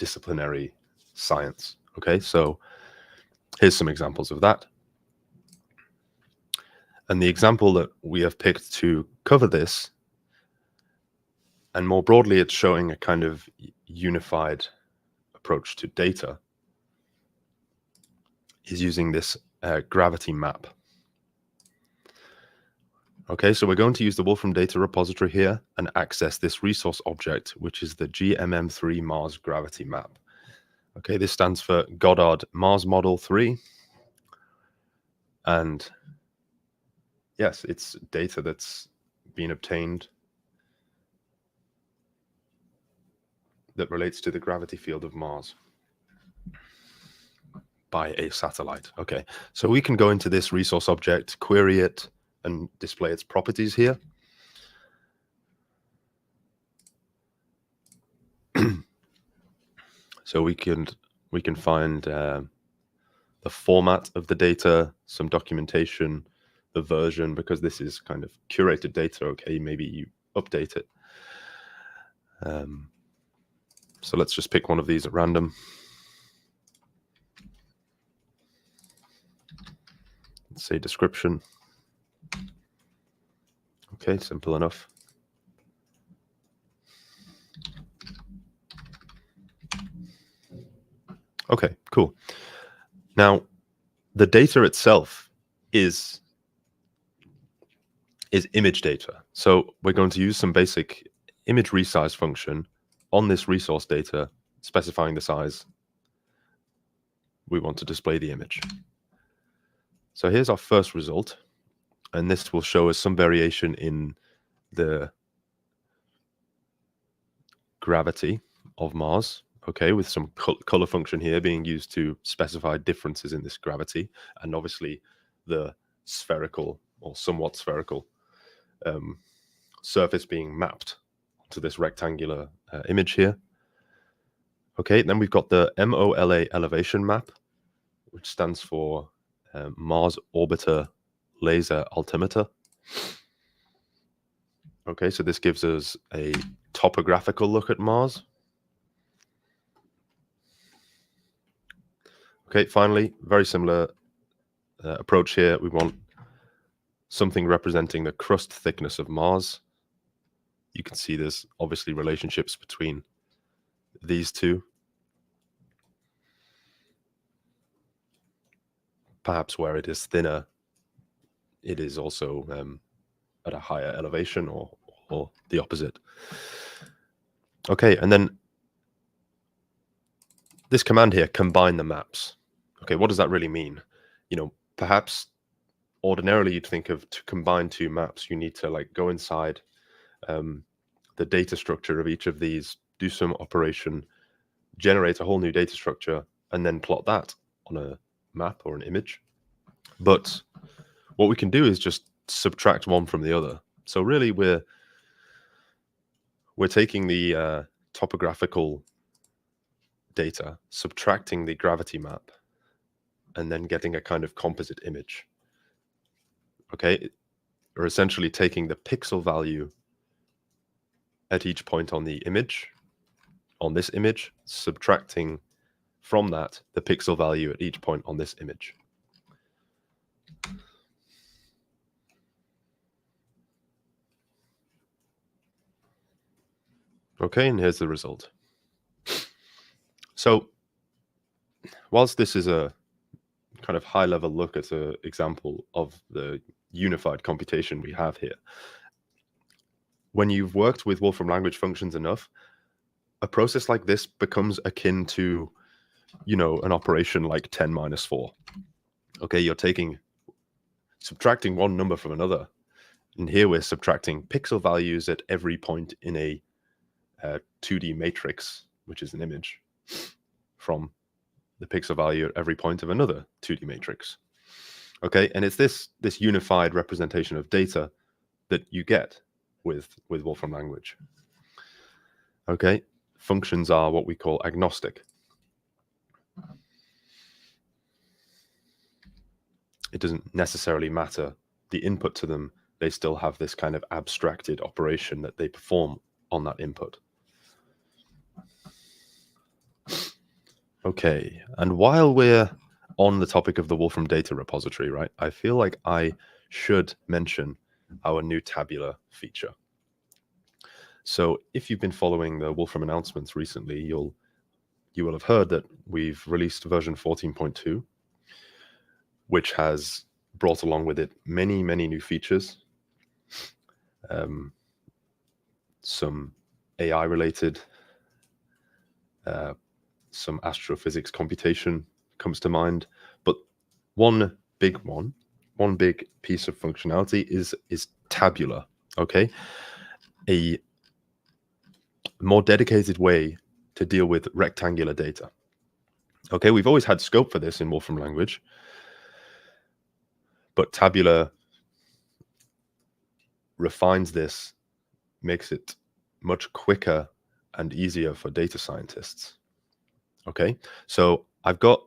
disciplinary science. Okay, so here's some examples of that. And the example that we have picked to cover this, and more broadly, it's showing a kind of unified approach to data, is using this gravity map. Okay, so we're going to use the Wolfram data repository here and access this resource object, which is the GMM3 Mars gravity map. Okay, this stands for Goddard Mars Model 3. And yes, it's data that's been obtained that relates to the gravity field of Mars by a satellite. Okay, so we can go into this resource object, query it, and display its properties here. So we can find the format of the data, some documentation, the version, because this is kind of curated data. Okay, maybe you update it. So let's just pick one of these at random. Let's say description. Okay, simple enough. Okay, cool. Now, the data itself is image data. So we're going to use some basic image resize function on this resource data, specifying the size we want to display the image. So here's our first result, and this will show us some variation in the gravity of Mars. Okay, with some color function here being used to specify differences in this gravity, and obviously the spherical or somewhat spherical surface being mapped to this rectangular image here. Okay, then we've got the MOLA elevation map, which stands for Mars Orbiter Laser Altimeter. Okay, so this gives us a topographical look at Mars. Okay, finally, very similar approach here. We want something representing the crust thickness of Mars. You can see there's obviously relationships between these two. Perhaps where it is thinner, it is also at a higher elevation, or the opposite. Okay, and then this command here, combine the maps. Okay, what does that really mean? You know, perhaps ordinarily you'd think of to combine two maps, you need to like go inside the data structure of each of these, do some operation, generate a whole new data structure, and then plot that on a map or an image. But what we can do is just subtract one from the other. So really we're taking the topographical data, subtracting the gravity map, and then getting a kind of composite image. Okay, we're essentially taking the pixel value at each point on the image, on this image, subtracting from that the pixel value at each point on this image. Okay, and here's the result. So whilst this is a kind of high-level look at an example of the unified computation we have here, when you've worked with Wolfram language functions enough, a process like this becomes akin to, you know, an operation like 10 minus 4. Okay, you're subtracting one number from another. And here we're subtracting pixel values at every point in a 2D matrix, which is an image, from the pixel value at every point of another 2D matrix. Okay, and it's this unified representation of data that you get with Wolfram language. Okay, functions are what we call agnostic. It doesn't necessarily matter the input to them. They still have this kind of abstracted operation that they perform on that input. Okay, and while we're on the topic of the Wolfram data repository, right, I feel like I should mention our new tabular feature. So if you've been following the Wolfram announcements recently, you will have heard that we've released version 14.2, which has brought along with it many, many new features. Some AI related, some astrophysics computation comes to mind, but one big piece of functionality is tabular. Okay, a more dedicated way to deal with rectangular data. Okay, we've always had scope for this in Wolfram language, but tabular refines this, makes it much quicker and easier for data scientists. Okay, so I've got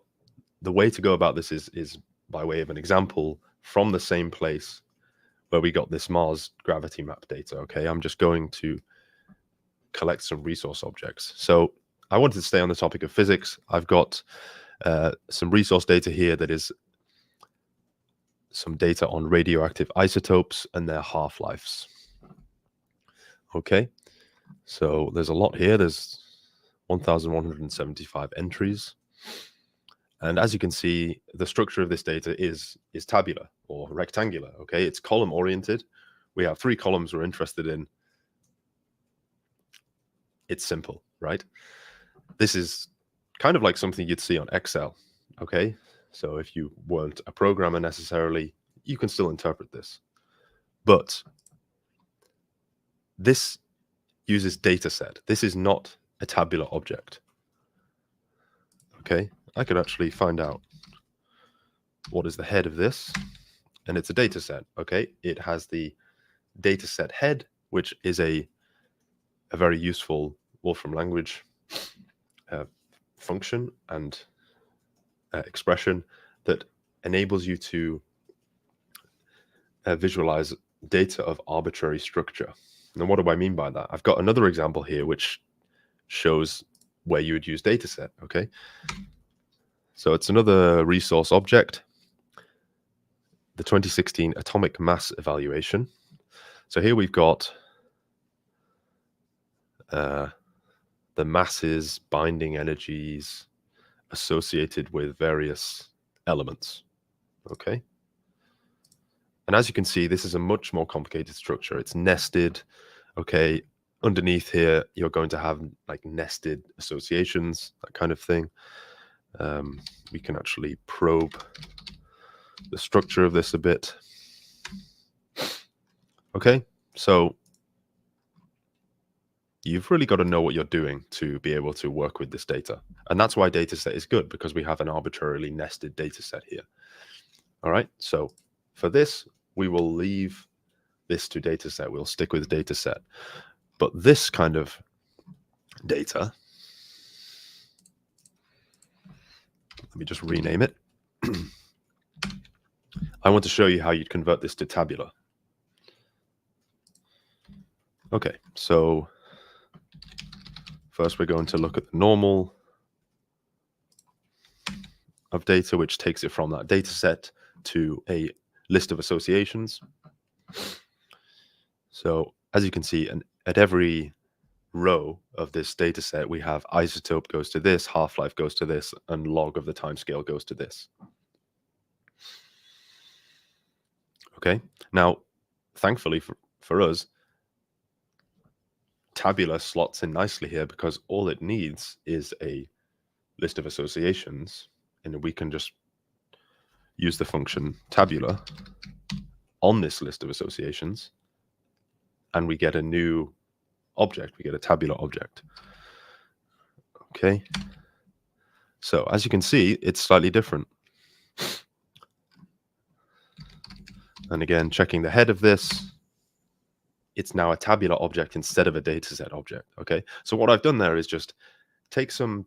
the way to go about this is by way of an example from the same place where we got this Mars gravity map data. Okay, I'm just going to collect some resource objects. So I wanted to stay on the topic of physics. I've got some resource data here that is some data on radioactive isotopes and their half-lives. Okay, so there's a lot here. There's 1,175 entries. And as you can see, the structure of this data is tabular or rectangular. Okay, it's column oriented. We have 3 columns we're interested in. It's simple, right? This is kind of like something you'd see on Excel. Okay, so if you weren't a programmer necessarily, you can still interpret this. But this uses data set. This is not a tabular object. Okay, I could actually find out what is the head of this, and it's a data set. Okay, it has the data set head, which is a very useful Wolfram language function and expression that enables you to visualize data of arbitrary structure. Now, what do I mean by that? I've got another example here which shows where you would use data set. Okay, so it's another resource object, the 2016 atomic mass evaluation. So here we've got the masses, binding energies associated with various elements. Okay, and as you can see, this is a much more complicated structure. It's nested. Okay, underneath here, you're going to have like nested associations, that kind of thing. We can actually probe the structure of this a bit. Okay, so you've really got to know what you're doing to be able to work with this data. And that's why dataset is good, because we have an arbitrarily nested dataset here. All right, so for this, we will leave this to dataset. We'll stick with dataset. But this kind of data, let me just rename it. I want to show you how you'd convert this to tabular. Okay, so first we're going to look at the normal of data, which takes it from that data set to a list of associations. So as you can see, at every row of this data set, we have isotope goes to this, half-life goes to this, and log of the timescale goes to this. Okay, now, thankfully for us, tabular slots in nicely here because all it needs is a list of associations, and we can just use the function tabular on this list of associations, and we get a new object. We get a tabular object. Okay, so as you can see, it's slightly different. And again, checking the head of this, it's now a tabular object instead of a dataset object. Okay, so what I've done there is just take some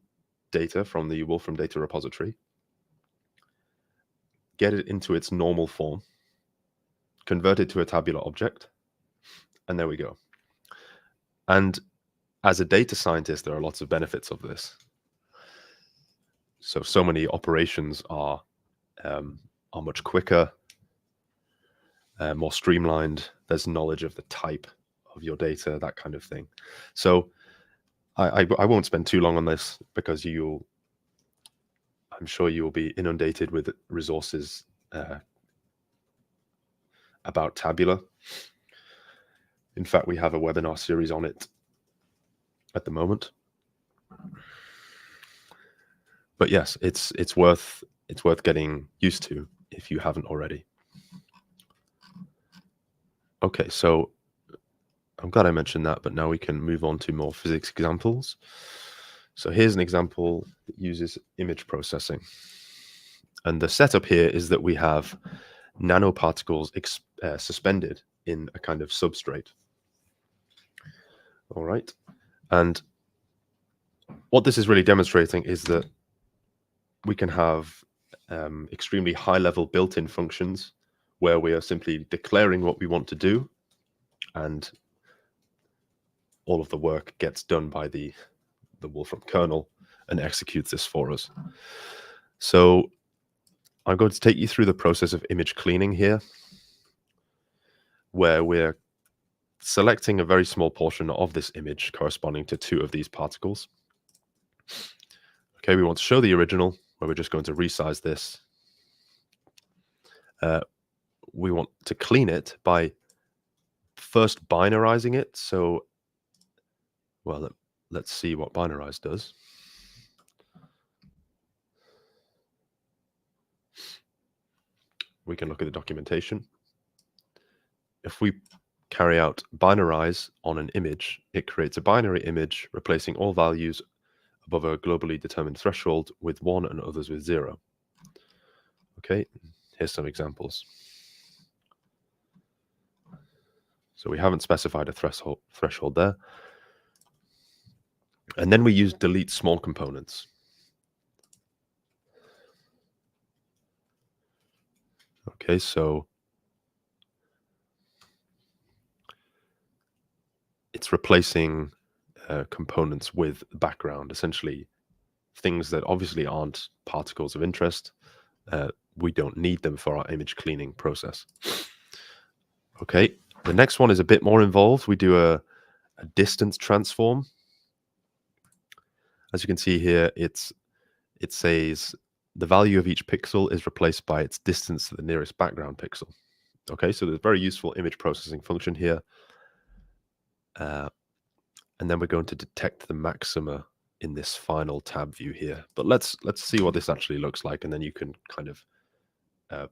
data from the Wolfram data repository, get it into its normal form, convert it to a tabular object, and there we go. And as a data scientist, there are lots of benefits of this. So many operations are much quicker, more streamlined. There's knowledge of the type of your data, that kind of thing. So I won't spend too long on this because I'm sure you will be inundated with resources about tabular. In fact, we have a webinar series on it at the moment. But yes, it's worth getting used to if you haven't already. Okay, so I'm glad I mentioned that, but now we can move on to more physics examples. So here's an example that uses image processing. And the setup here is that we have nanoparticles suspended in a kind of substrate. All right. And what this is really demonstrating is that we can have extremely high-level built-in functions where we are simply declaring what we want to do, and all of the work gets done by the Wolfram kernel and executes this for us. So I'm going to take you through the process of image cleaning here, where we're selecting a very small portion of this image corresponding to 2 of these particles. Okay, we want to show the original, where we're just going to resize this. We want to clean it by first binarizing it. So, well, let's see what binarize does. We can look at the documentation. If we carry out binarize on an image, it creates a binary image replacing all values above a globally determined threshold with 1 and others with 0. Okay, here's some examples. So we haven't specified a threshold there. And then we use delete small components. Okay, so it's replacing components with background, essentially things that obviously aren't particles of interest. We don't need them for our image cleaning process. Okay, the next one is a bit more involved. We do a distance transform. As you can see here, it says the value of each pixel is replaced by its distance to the nearest background pixel. Okay, so there's a very useful image processing function here. And then we're going to detect the maxima in this final tab view here. But let's see what this actually looks like, and then you can kind of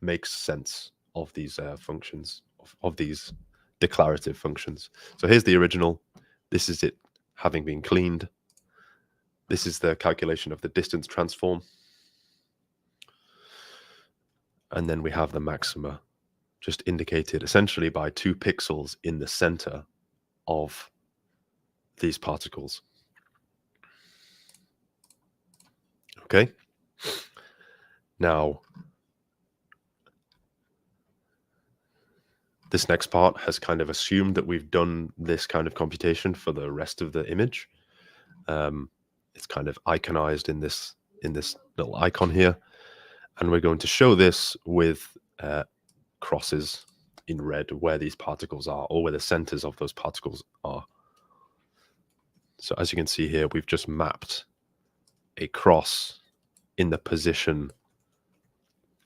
make sense of these functions, of these declarative functions. So here's the original. This is it having been cleaned. This is the calculation of the distance transform. And then we have the maxima, just indicated essentially by 2 pixels in the center of these particles. Okay. Now, this next part has kind of assumed that we've done this kind of computation for the rest of the image. It's kind of iconized in this little icon here. And we're going to show this with crosses in red where these particles are, or where the centers of those particles are. So as you can see here, we've just mapped a cross in the position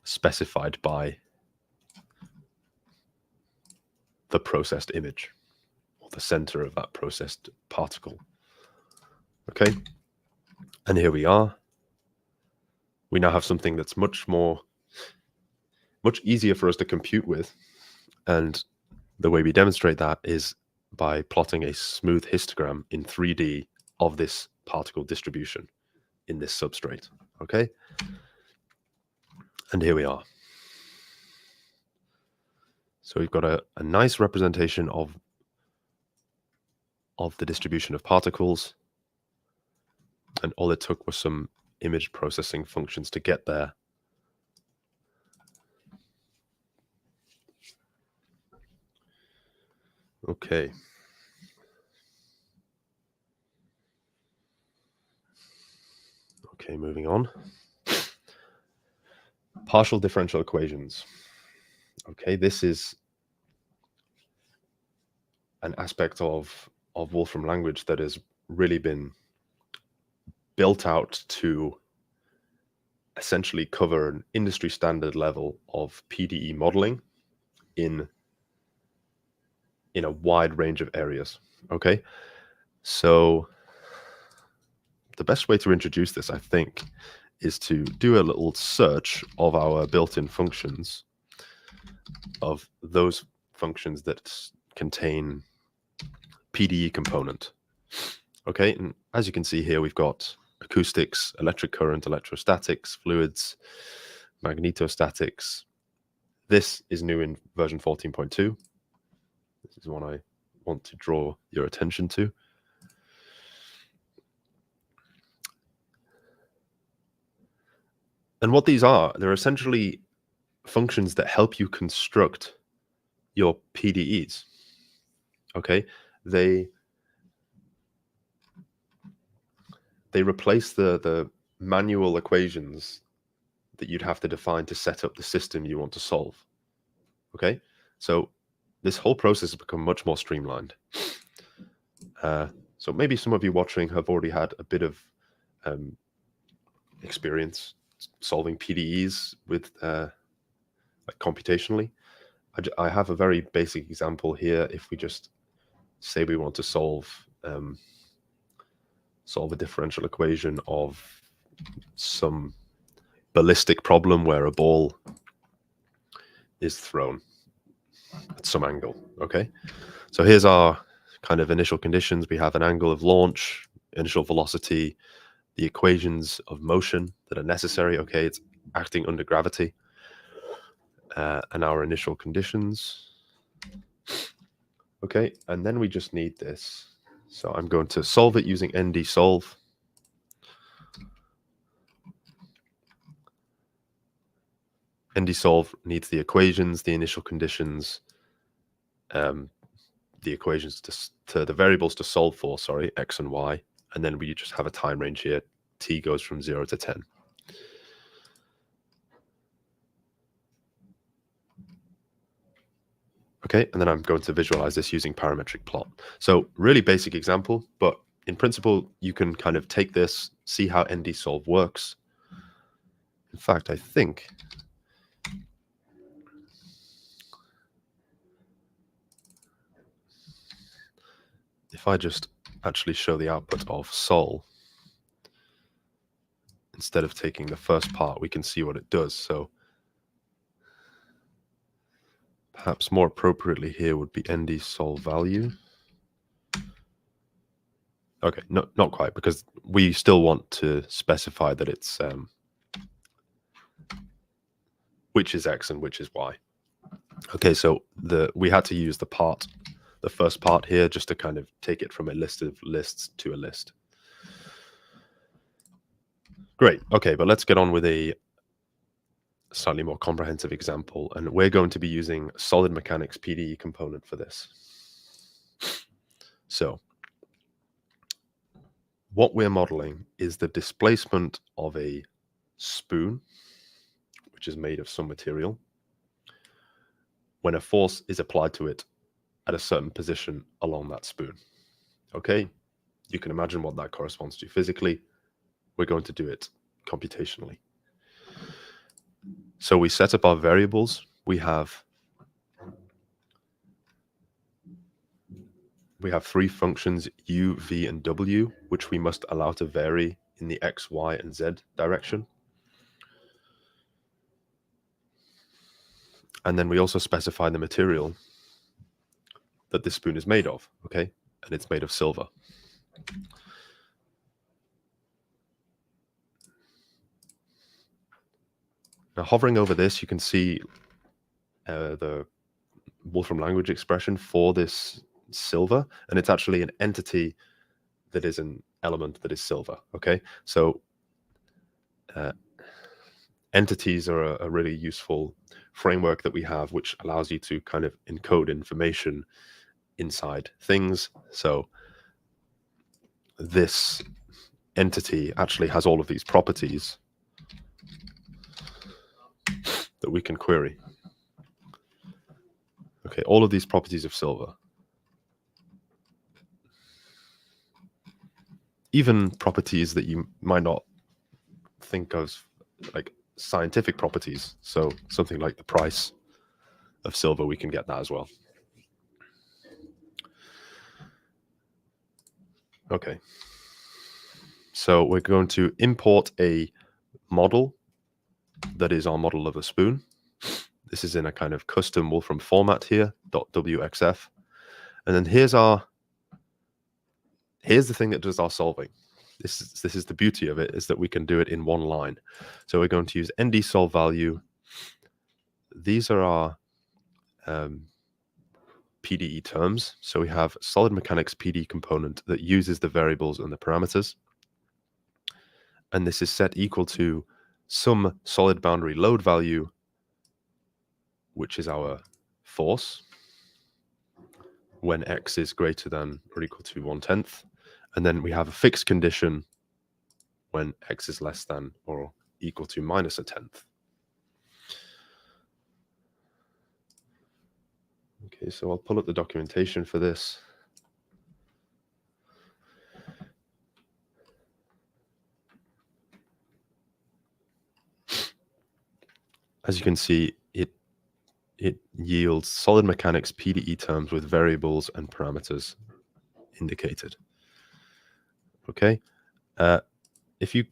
specified by the processed image, or the center of that processed particle. Okay, and here we are. We now have something that's much easier for us to compute with. And the way we demonstrate that is by plotting a smooth histogram in 3D of this particle distribution in this substrate. Okay, and here we are. So we've got a nice representation of the distribution of particles, and all it took was some image processing functions to get there. Okay. Okay, moving on. Partial differential equations. Okay, this is an aspect of Wolfram language that has really been built out to essentially cover an industry standard level of PDE modeling in a wide range of areas. Okay, so the best way to introduce this, I think, is to do a little search of our built-in functions, of those functions that contain PDE component. Okay, and as you can see here, we've got acoustics, electric current, electrostatics, fluids, magnetostatics. This is new in version 14.2. This is one I want to draw your attention to. And what these are, they're essentially functions that help you construct your PDEs. Okay, they replace the manual equations that you'd have to define to set up the system you want to solve. Okay, so this whole process has become much more streamlined. So maybe some of you watching have already had a bit of experience solving PDEs with like computationally. I have a very basic example here. If we just say we want to solve a differential equation of some ballistic problem where a ball is thrown at some angle. Okay, so here's our kind of initial conditions. We have an angle of launch, initial velocity, the equations of motion that are necessary. Okay, it's acting under gravity, and our initial conditions. Okay, and then we just need this. So I'm going to solve it using ND-solve. ND-solve needs the equations, the initial conditions, the equations to the variables to solve for, sorry, x and y, and then we just have a time range here. T goes from 0 to 10. Okay, and then I'm going to visualize this using parametric plot. So really basic example, but in principle, you can kind of take this, see how ND-solve works. In fact, I think if I just actually show the output of sol, instead of taking the first part, we can see what it does. So perhaps more appropriately here would be ND-solve value. Okay, no, not quite, because we still want to specify that it's which is x and which is y. Okay, so we had to use the first part here, just to kind of take it from a list of lists to a list. Great. Okay, but let's get on with a slightly more comprehensive example, and we're going to be using solid mechanics PDE component for this. So what we're modeling is the displacement of a spoon, which is made of some material, when a force is applied to it at a certain position along that spoon. Okay, you can imagine what that corresponds to physically. We're going to do it computationally. So we set up our variables. We have three functions, u, v, and w, which we must allow to vary in the x, y, and z direction. And then we also specify the material that this spoon is made of, okay? And it's made of silver. Now, hovering over this, you can see the Wolfram language expression for this silver, and it's actually an entity that is an element that is silver, okay? So entities are a really useful framework that we have, which allows you to kind of encode information inside things. So this entity actually has all of these properties that we can query. Okay, all of these properties of silver. Even properties that you might not think of, like scientific properties. So something like the price of silver, we can get that as well. Okay. So we're going to import a model that is our model of a spoon. This is in a kind of custom Wolfram format here, .wxf. And then here's the thing that does our solving. This is the beauty of it, is that we can do it in one line. So we're going to use nd solve value. These are our PDE terms. So we have solid mechanics PD component that uses the variables and the parameters. And this is set equal to some solid boundary load value, which is our force, when x is greater than or equal to 1/10. And then we have a fixed condition when x is less than or equal to minus 1/10. Okay, so I'll pull up the documentation for this. As you can see, it yields solid mechanics PDE terms with variables and parameters indicated. Okay, if you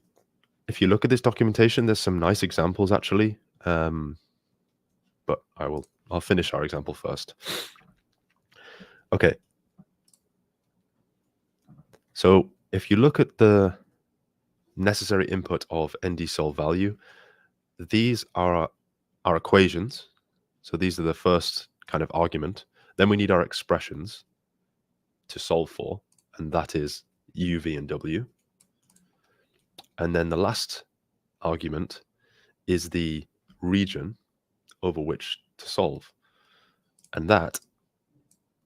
look at this documentation, there's some nice examples actually, but I'll finish our example first. Okay, so if you look at the necessary input of nd solve value, these are our equations. So these are the first kind of argument. Then we need our expressions to solve for, and that is u, v, and w. And then the last argument is the region over which to solve. And that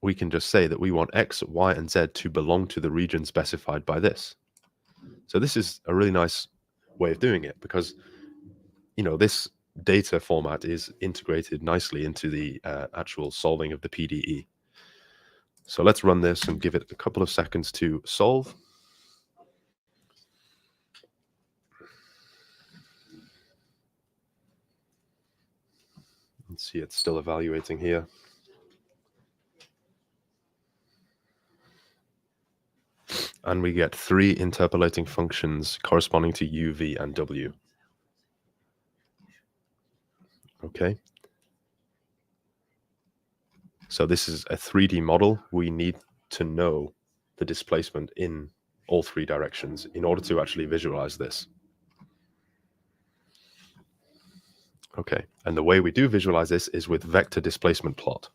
we can just say that we want x, y, and z to belong to the region specified by this. So this is a really nice way of doing it, because this data format is integrated nicely into the actual solving of the PDE. So let's run this and give it a couple of seconds to solve. Let's see, it's still evaluating here. And we get 3 interpolating functions corresponding to u, v, and w. Okay. So this is a 3D model. We need to know the displacement in all 3 directions in order to actually visualize this. Okay, and the way we do visualize this is with vector displacement plot.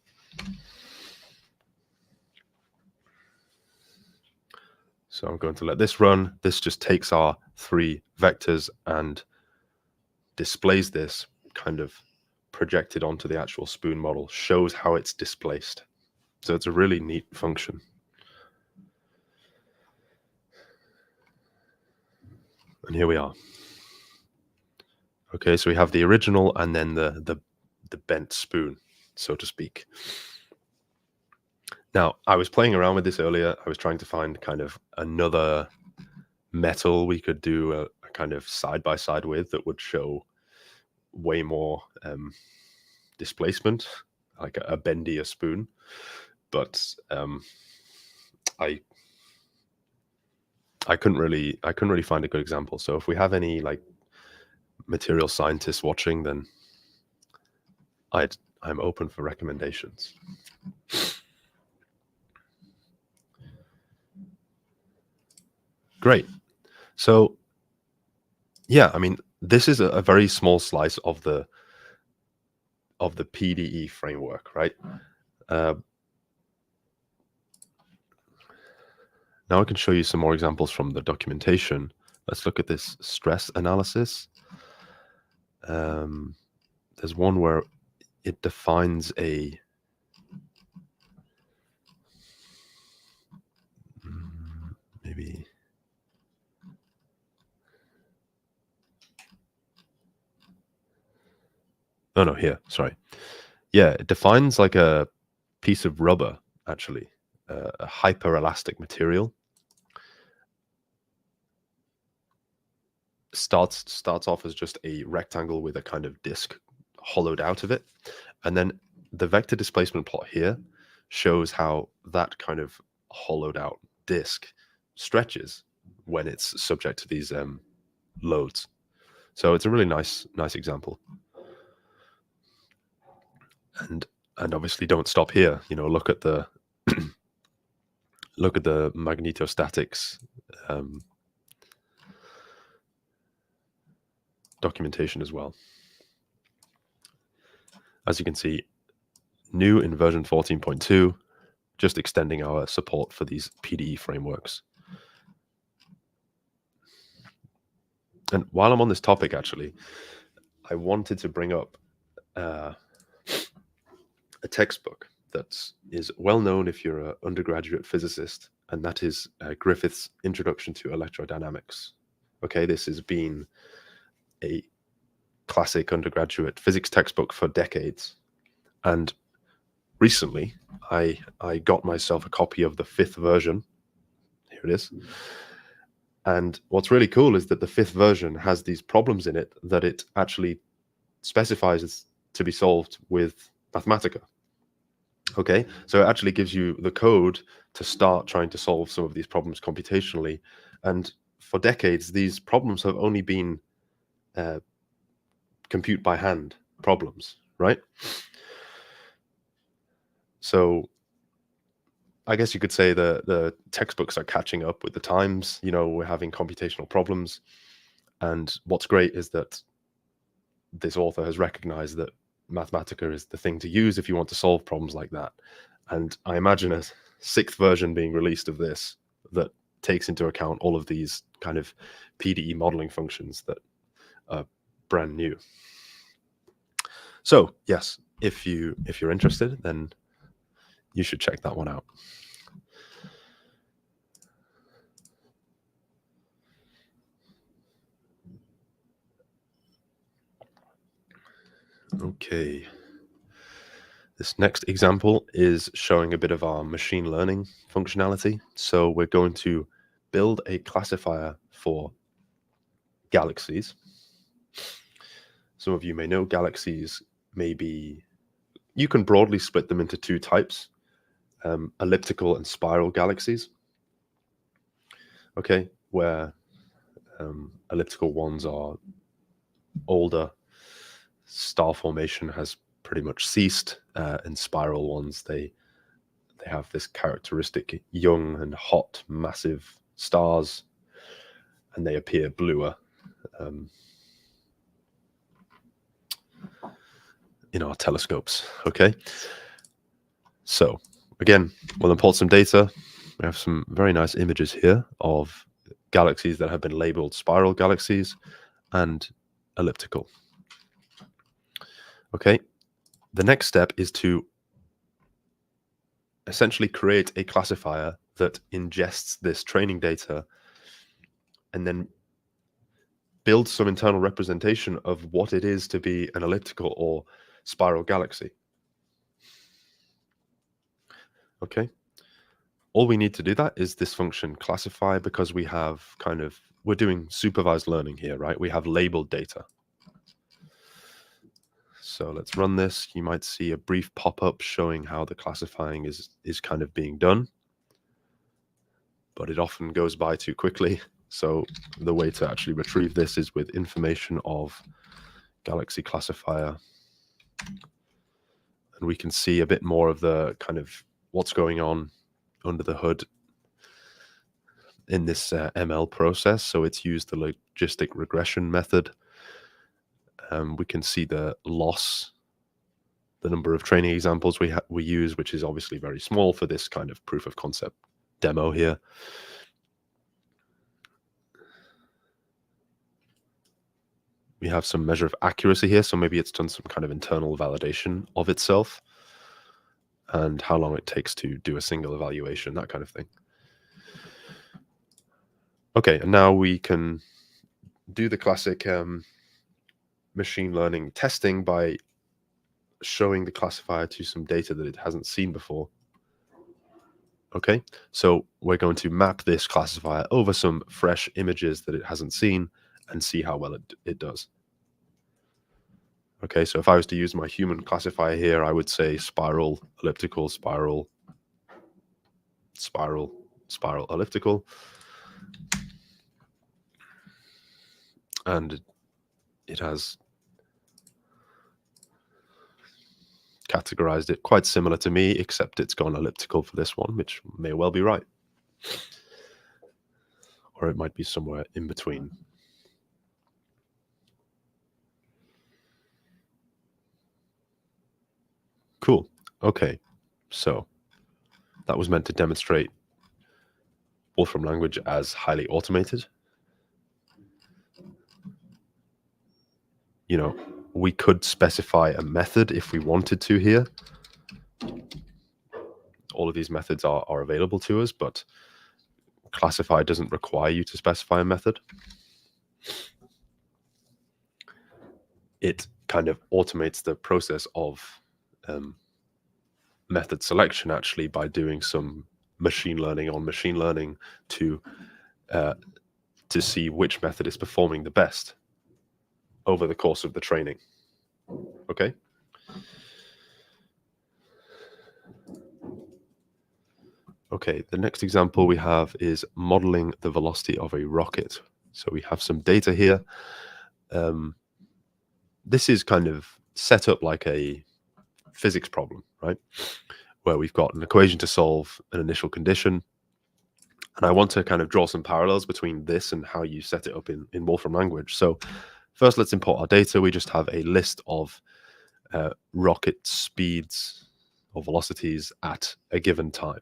So I'm going to let this run. This just takes our 3 vectors and displays this kind of projected onto the actual spoon model, shows how it's displaced. So it's a really neat function. And here we are. Okay, so we have the original and then the bent spoon, so to speak. Now, I was playing around with this earlier. I was trying to find kind of another metal we could do a kind of side-by-side with that would show way more displacement, like a bendier spoon. But I couldn't really find a good example. So if we have any like material scientists watching, then I'm open for recommendations. Great. So yeah, I mean, this is a very small slice of the PDE framework, right? Now I can show you some more examples from the documentation. Let's look at this stress analysis. There's one where it defines a maybe Oh no, here, sorry. Yeah, it defines like a piece of rubber, actually, a hyperelastic material. Starts off as just a rectangle with a kind of disk hollowed out of it. And then the vector displacement plot here shows how that kind of hollowed out disk stretches when it's subject to these loads. So it's a really nice example. And obviously don't stop here. You know, look at the look at the magnetostatics documentation as well. As you can see, new in version 14.2, just extending our support for these PDE frameworks. And while I'm on this topic, actually, I wanted to bring up a textbook that is well known if you're an undergraduate physicist, and that is Griffith's Introduction to Electrodynamics. Okay, this has been a classic undergraduate physics textbook for decades. And recently, I got myself a copy of the 5th version. Here it is. And what's really cool is that the 5th version has these problems in it that it actually specifies to be solved with Mathematica. Okay, so it actually gives you the code to start trying to solve some of these problems computationally. And for decades, these problems have only been compute by hand problems, right? So I guess you could say the textbooks are catching up with the times. You know, we're having computational problems. And what's great is that this author has recognized that Mathematica is the thing to use if you want to solve problems like that. And I imagine a 6th version being released of this that takes into account all of these kind of PDE modeling functions that are brand new. So yes, if you're interested, then you should check that one out. Okay. This next example is showing a bit of our machine learning functionality. So we're going to build a classifier for galaxies. Some of you may know galaxies may be, you can broadly split them into 2 types, elliptical and spiral galaxies. Okay, where elliptical ones are older, star formation has pretty much ceased, and spiral ones, they have this characteristic young and hot, massive stars, and they appear bluer in our telescopes. Okay, so again, we'll import some data. We have some very nice images here of galaxies that have been labeled spiral galaxies and elliptical. Okay, the next step is to essentially create a classifier that ingests this training data and then builds some internal representation of what it is to be an elliptical or spiral galaxy. Okay, all we need to do that is this function classify, because we have we're doing supervised learning here, right? We have labeled data. So let's run this. You might see a brief pop-up showing how the classifying is kind of being done, but it often goes by too quickly. So the way to actually retrieve this is with information of galaxy classifier. And we can see a bit more of the kind of what's going on under the hood in this ML process. So it's used the logistic regression method. We can see the loss, the number of training examples we use, which is obviously very small for this kind of proof of concept demo here. We have some measure of accuracy here, so maybe it's done some kind of internal validation of itself and how long it takes to do a single evaluation, that kind of thing. Okay, and now we can do the classic machine learning testing by showing the classifier to some data that it hasn't seen before. Okay, so we're going to map this classifier over some fresh images that it hasn't seen and see how well it does. Okay, so if I was to use my human classifier here, I would say spiral, elliptical, spiral, spiral, spiral, elliptical. And it has categorized it quite similar to me, except it's gone elliptical for this one, which may well be right. Or it might be somewhere in between. Cool. Okay, so that was meant to demonstrate Wolfram language as highly automated. You know, we could specify a method if we wanted to here. All of these methods are available to us, but classify doesn't require you to specify a method. It kind of automates the process of method selection, actually, by doing some machine learning on machine learning to see which method is performing the best over the course of the training. Okay. Okay, the next example we have is modeling the velocity of a rocket. So we have some data here. This is kind of set up like a physics problem, right? Where we've got an equation to solve an initial condition. And I want to kind of draw some parallels between this and how you set it up in Wolfram language. So first, let's import our data. We just have a list of rocket speeds or velocities at a given time.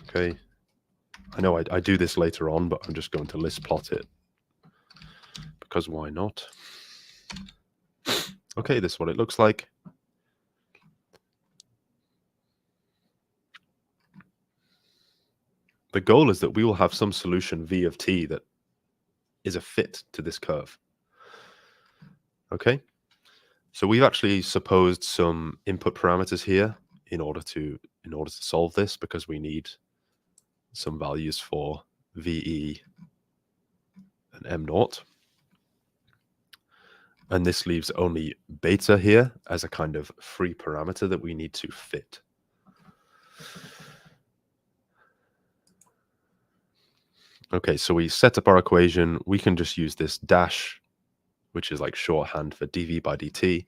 Okay, I know I do this later on, but I'm just going to list plot it because why not? Okay, this is what it looks like. The goal is that we will have some solution v of t that is a fit to this curve. Okay, so we've actually supposed some input parameters here in order to solve this, because we need some values for VE and M naught. And this leaves only beta here as a kind of free parameter that we need to fit. Okay, so we set up our equation. We can just use this dash, which is like shorthand for dv by dt.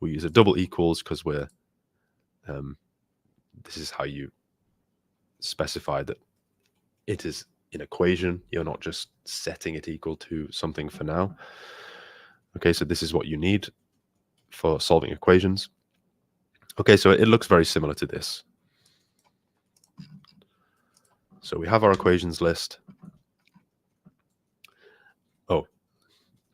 We use a double equals because we're this is how you specify that it is an equation. You're not just setting it equal to something for now. Okay, so this is what you need for solving equations. Okay, so it looks very similar to this. So we have our equations list. Oh,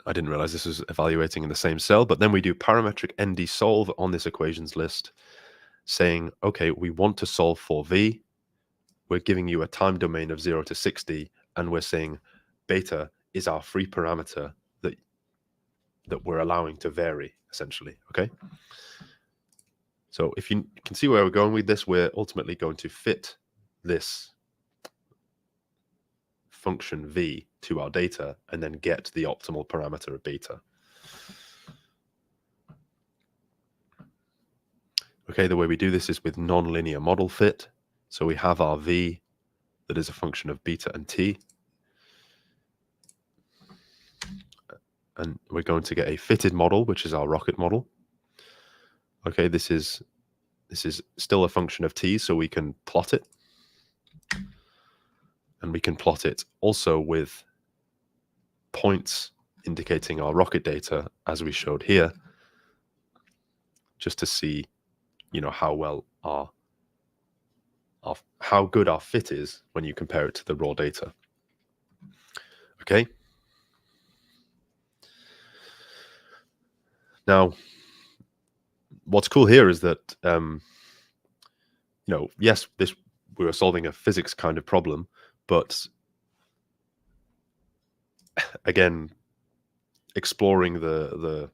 I didn't realize this was evaluating in the same cell, but then we do parametric ND solve on this equations list, saying, okay, we want to solve for V. We're giving you a time domain of 0 to 60, and we're saying beta is our free parameter that we're allowing to vary, essentially, okay? So if you can see where we're going with this, we're ultimately going to fit this function v to our data and then get the optimal parameter of beta. Okay, the way we do this is with nonlinear model fit. So we have our v that is a function of beta and t. And we're going to get a fitted model, which is our rocket model. Okay, this is still a function of t, so we can plot it. And we can plot it also with points indicating our rocket data, as we showed here, just to see, you know, how well how good our fit is when you compare it to the raw data. Okay. Now, what's cool here is that, you know, yes, we were solving a physics kind of problem, but again, exploring the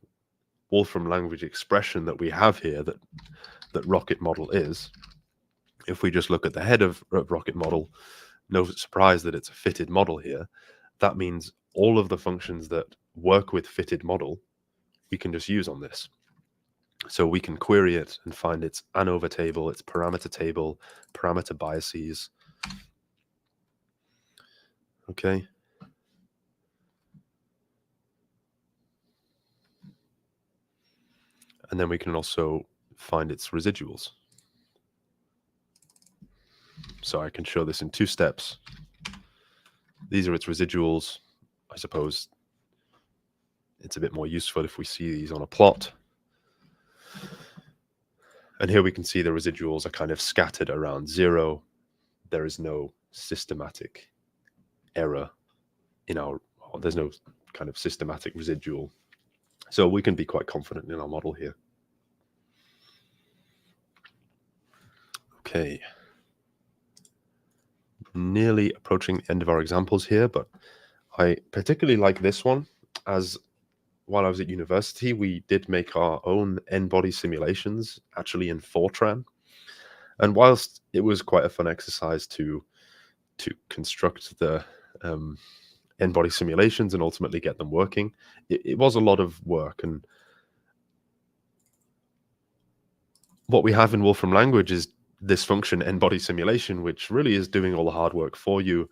Wolfram language expression that we have here that Rocket Model is, if we just look at the head of Rocket Model, no surprise that it's a fitted model here. That means all of the functions that work with fitted model, we can just use on this. So we can query it and find its ANOVA table, its parameter table, parameter biases. Okay. And then we can also find its residuals. So I can show this in 2 steps. These are its residuals. I suppose it's a bit more useful if we see these on a plot. And here we can see the residuals are kind of scattered around 0. There is no systematic error in there's no kind of systematic residual. So we can be quite confident in our model here. Okay. Nearly approaching the end of our examples here, but I particularly like this one, as while I was at university, we did make our own n-body simulations, actually in Fortran. And whilst it was quite a fun exercise to construct the n-body simulations and ultimately get them working, it was a lot of work. And what we have in Wolfram language is this function n-body simulation, which really is doing all the hard work for you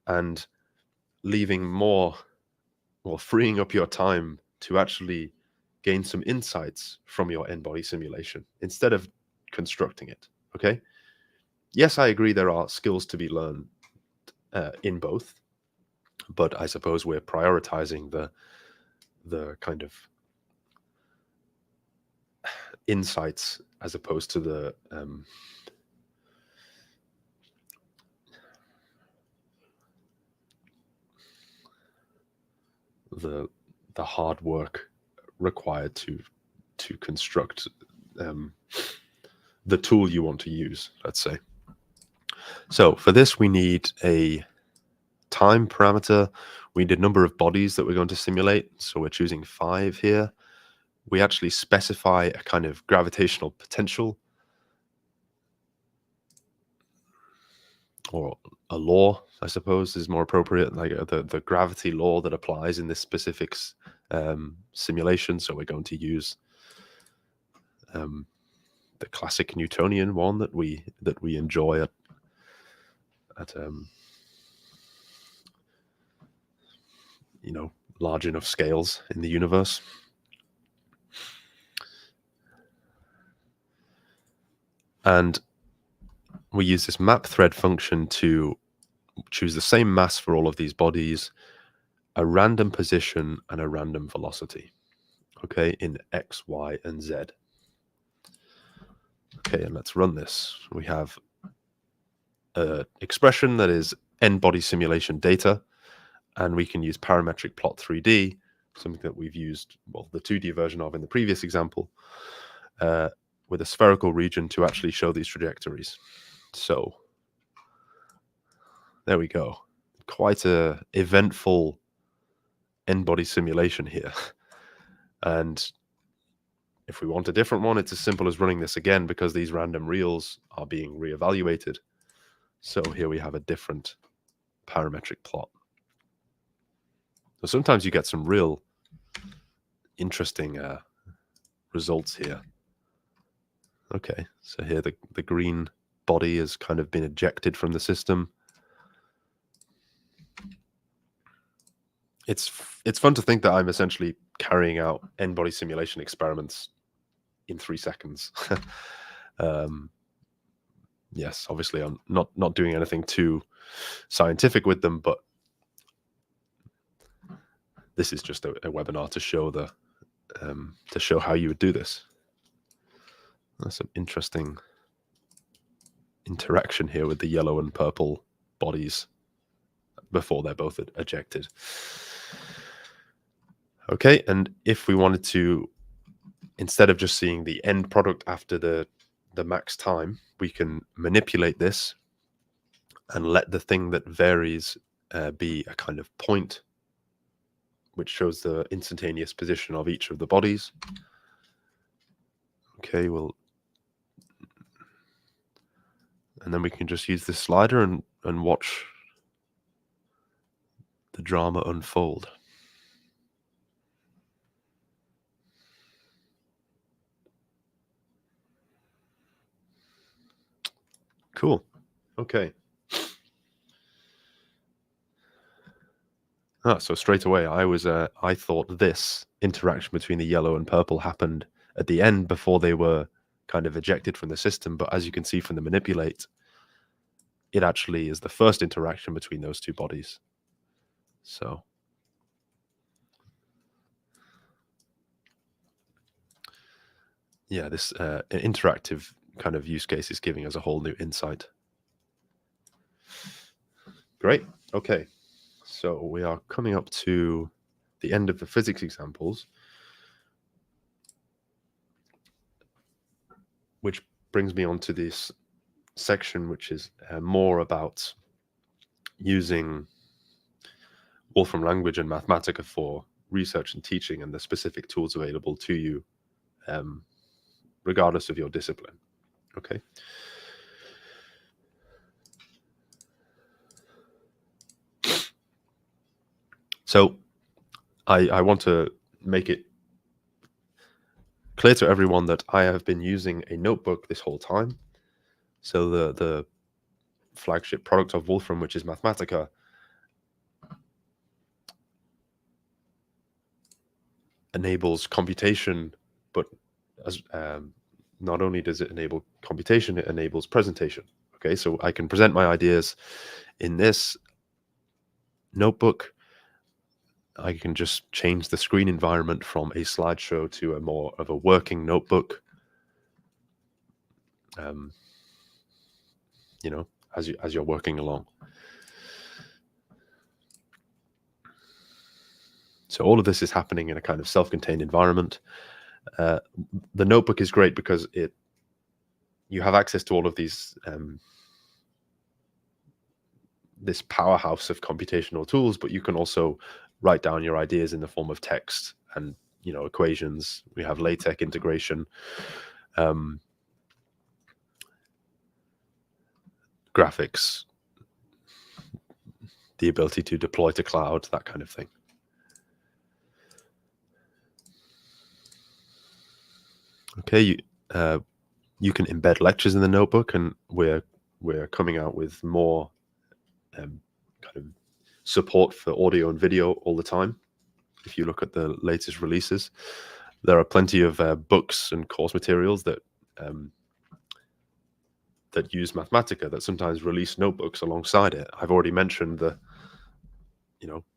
and leaving more, well, freeing up your time to actually gain some insights from your n-body simulation instead of constructing it. Okay. Yes, I agree there are skills to be learned in both, but I suppose we're prioritizing the kind of insights as opposed to the hard work required to construct the tool you want to use, let's say. So for this, we need a time parameter. We need a number of bodies that we're going to simulate. So we're choosing 5 here. We actually specify a kind of gravitational potential or a law, I suppose, is more appropriate, like the gravity law that applies in this specific simulation. So we're going to use the classic Newtonian one that we enjoy at large enough scales in the universe. And we use this map thread function to choose the same mass for all of these bodies, a random position and a random velocity, okay, in X, Y, and Z. Okay, and let's run this. We have an expression that is n-body simulation data, and we can use parametric plot 3D, something that we've used, well, the 2D version of in the previous example, with a spherical region to actually show these trajectories. So there we go. Quite a eventful n-body simulation here. And if we want a different one, it's as simple as running this again, because these random reals are being reevaluated. So here we have a different parametric plot. So sometimes you get some real interesting results here. Okay, so here the green body has kind of been ejected from the system. It's fun to think that I'm essentially carrying out n-body simulation experiments in 3 seconds. Yes, obviously I'm not doing anything too scientific with them, but this is just a webinar to show how you would do this. There's some interesting interaction here with the yellow and purple bodies before they're both ejected. Okay, and if we wanted to, instead of just seeing the end product after the max time, we can manipulate this and let the thing that varies be a kind of point which shows the instantaneous position of each of the bodies. Okay, well, and then we can just use this slider and watch the drama unfold. Cool. Okay. So straight away, I thought this interaction between the yellow and purple happened at the end before they were kind of ejected from the system. But as you can see from the manipulate, it actually is the first interaction between those two bodies. So yeah, this interactive kind of use case is giving us a whole new insight. Great. Okay. So we are coming up to the end of the physics examples, which brings me on to this section, which is more about using Wolfram language and Mathematica for research and teaching and the specific tools available to you, regardless of your discipline. Okay. So I want to make it clear to everyone that I have been using a notebook this whole time. So the flagship product of Wolfram, which is Mathematica, enables computation, but as not only does it enable computation, it enables presentation. Okay, so I can present my ideas in this notebook. I can just change the screen environment from a slideshow to a more of a working notebook. You know, as you're working along. So all of this is happening in a kind of self-contained environment. The notebook is great because you have access to all of these this powerhouse of computational tools, but you can also write down your ideas in the form of text and equations. We have LaTeX integration, graphics, the ability to deploy to cloud, that kind of thing. Okay, you can embed lectures in the notebook, and we're coming out with more kind of support for audio and video all the time. If you look at the latest releases, there are plenty of books and course materials that that use Mathematica that sometimes release notebooks alongside it. I've already mentioned the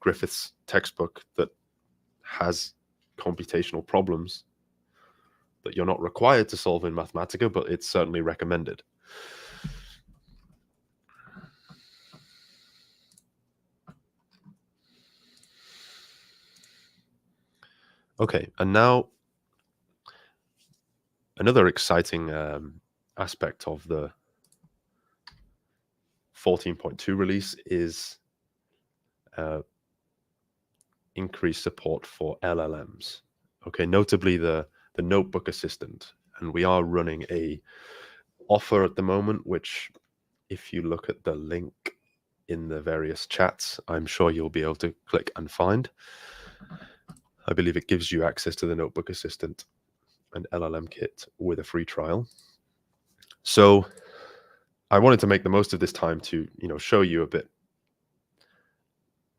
Griffith's textbook that has computational problems that you're not required to solve in Mathematica, but it's certainly recommended. Okay, and now another exciting aspect of the 14.2 release is increased support for LLMs. Okay, notably the notebook assistant, and we are running a offer at the moment, which if you look at the link in the various chats, I'm sure you'll be able to click and find. I believe it gives you access to the notebook assistant and LLM kit with a free trial. So I wanted to make the most of this time to show you a bit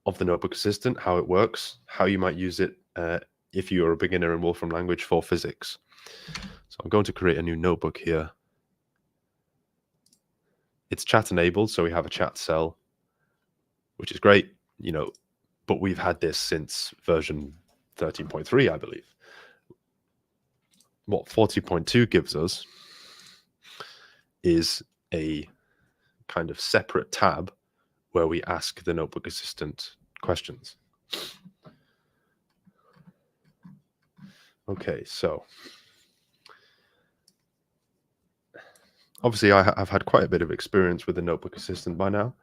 of the notebook assistant, how it works, how you might use it if you're a beginner in Wolfram language for physics. So I'm going to create a new notebook here. It's chat enabled, so we have a chat cell, which is great, but we've had this since version 13.3, I believe. What 14.2 gives us is a kind of separate tab where we ask the notebook assistant questions. Okay, so obviously I've had quite a bit of experience with the notebook assistant by now.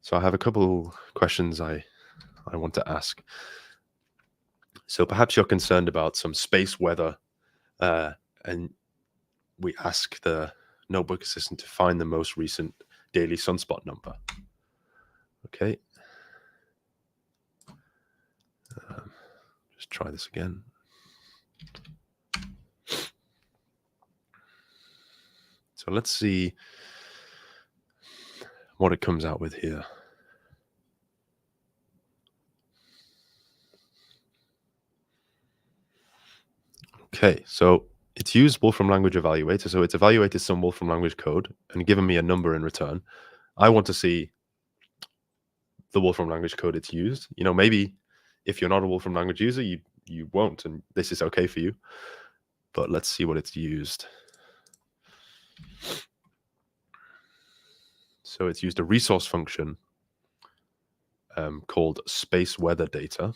So I have a couple questions I want to ask. So perhaps you're concerned about some space weather and we ask the notebook assistant to find the most recent daily sunspot number. Okay. Just try this again. So let's see what it comes out with here. Okay, so it's used Wolfram Language Evaluator. So it's evaluated some Wolfram language code and given me a number in return. I want to see the Wolfram language code it's used. You know, maybe if you're not a Wolfram language user, you won't, and this is okay for you. But let's see what it's used. So it's used a resource function called space weather data,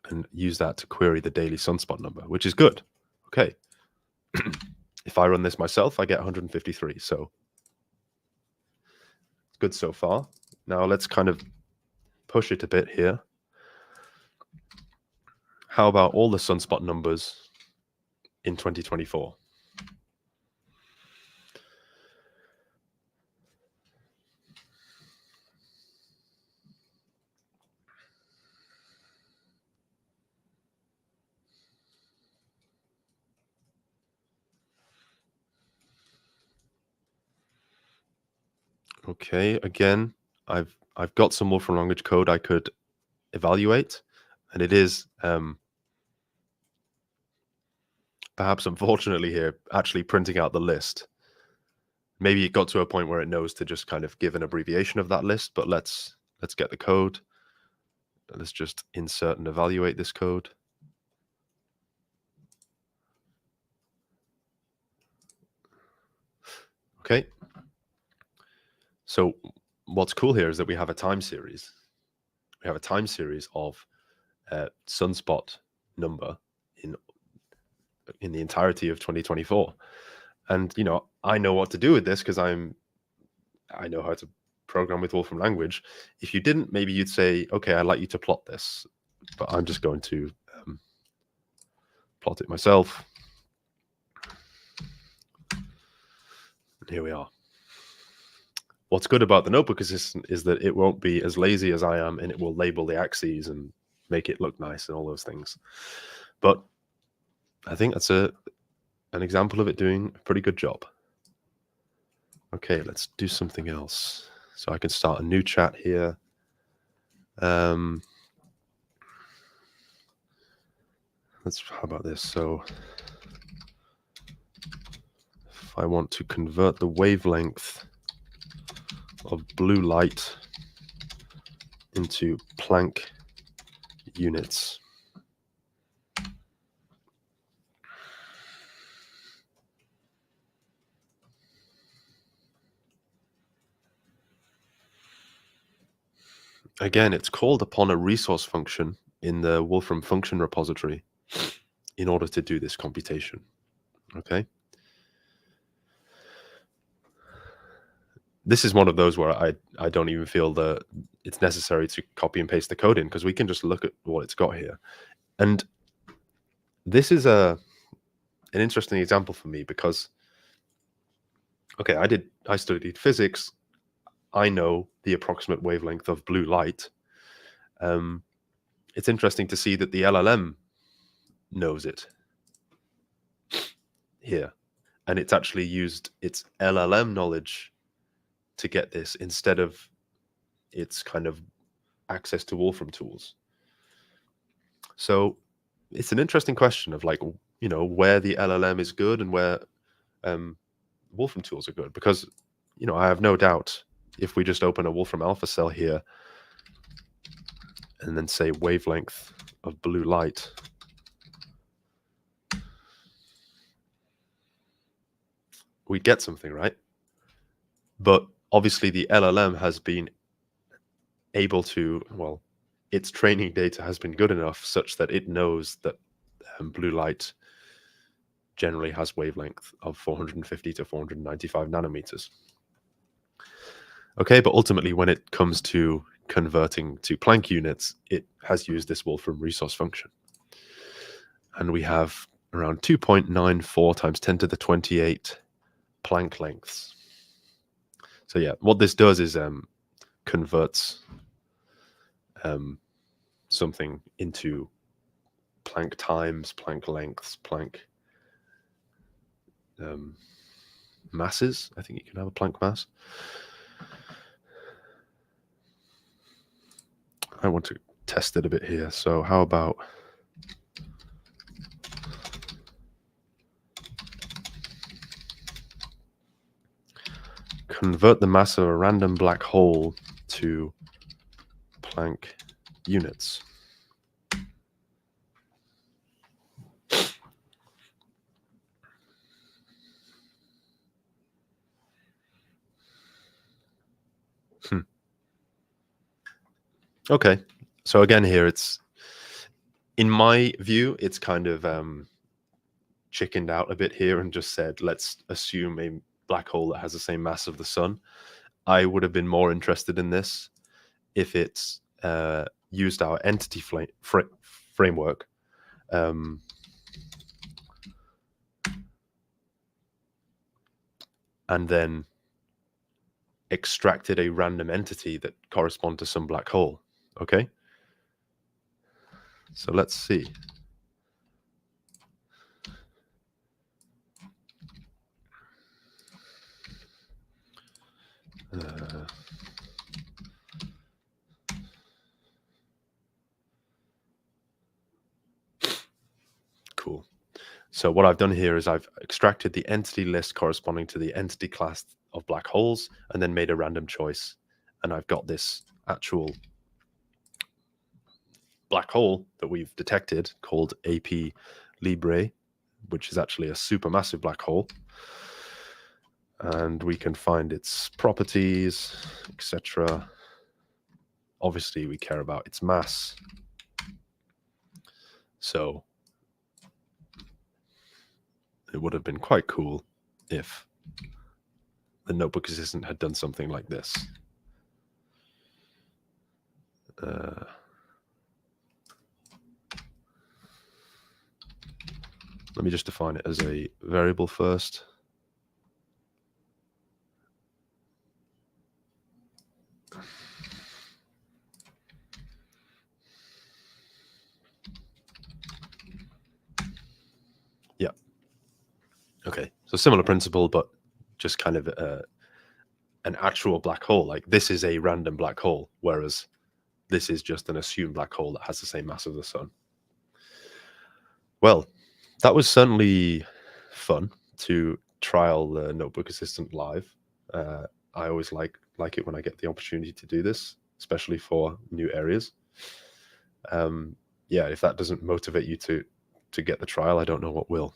and use that to query the daily sunspot number, which is good. Okay. If I run this myself, I get 153. So it's good so far. Now let's kind of push it a bit here. How about all the sunspot numbers in 2024? Okay, again, I've got some Wolfram language code I could evaluate, and it is perhaps unfortunately here actually printing out the list. Maybe it got to a point where it knows to just kind of give an abbreviation of that list, but let's get the code. Let's just insert and evaluate this code. Okay. So what's cool here is that we have a time series. We have a time series of sunspot number in the entirety of 2024. And, you know, I know what to do with this because I know how to program with Wolfram language. If you didn't, maybe you'd say, okay, I'd like you to plot this, but I'm just going to plot it myself. And here we are. What's good about the notebook assistant is that it won't be as lazy as I am, and it will label the axes and make it look nice and all those things. But I think that's an example of it doing a pretty good job. Okay, let's do something else. So I can start a new chat here. How about this? So if I want to convert the wavelength of blue light into Planck units. Again, it's called upon a resource function in the Wolfram function repository in order to do this computation. Okay. This is one of those where I don't even feel that it's necessary to copy and paste the code in, because we can just look at what it's got here. And this is an interesting example for me because, okay, I studied physics. I know the approximate wavelength of blue light. It's interesting to see that the LLM knows it here. And it's actually used its LLM knowledge to get this instead of its kind of access to Wolfram tools. So it's an interesting question of, like, you know, where the LLM is good and where Wolfram tools are good, because, you know, I have no doubt if we just open a Wolfram alpha cell here and then say wavelength of blue light, we get something, right? But obviously the LLM has been able to, well, its training data has been good enough such that it knows that blue light generally has wavelength of 450 to 495 nanometers. Okay, but ultimately when it comes to converting to Planck units, it has used this Wolfram resource function. And we have around 2.94 times 10 to the 28 Planck lengths. So yeah, what this does is converts something into Planck times, Planck lengths, Planck masses. I think you can have a Planck mass. I want to test it a bit here. So how about convert the mass of a random black hole to Planck units. Okay, so again here, it's, in my view, it's kind of chickened out a bit here and just said, let's assume a black hole that has the same mass of the sun. I would have been more interested in this if it's used our entity framework and then extracted a random entity that correspond to some black hole. Okay, so let's see. Cool. So what I've done here is I've extracted the entity list corresponding to the entity class of black holes and then made a random choice. And I've got this actual black hole that we've detected called AP Librae, which is actually a supermassive black hole. And we can find its properties, etc. Obviously, we care about its mass. So it would have been quite cool if the notebook assistant had done something like this. Let me just define it as a variable first. Yeah. Okay. So similar principle, but just kind of an actual black hole. Like this is a random black hole, whereas this is just an assumed black hole that has the same mass as the sun. Well, that was certainly fun to trial the notebook assistant live. I always like it when I get the opportunity to do this, especially for new areas. Yeah, if that doesn't motivate you to get the trial, I don't know what will.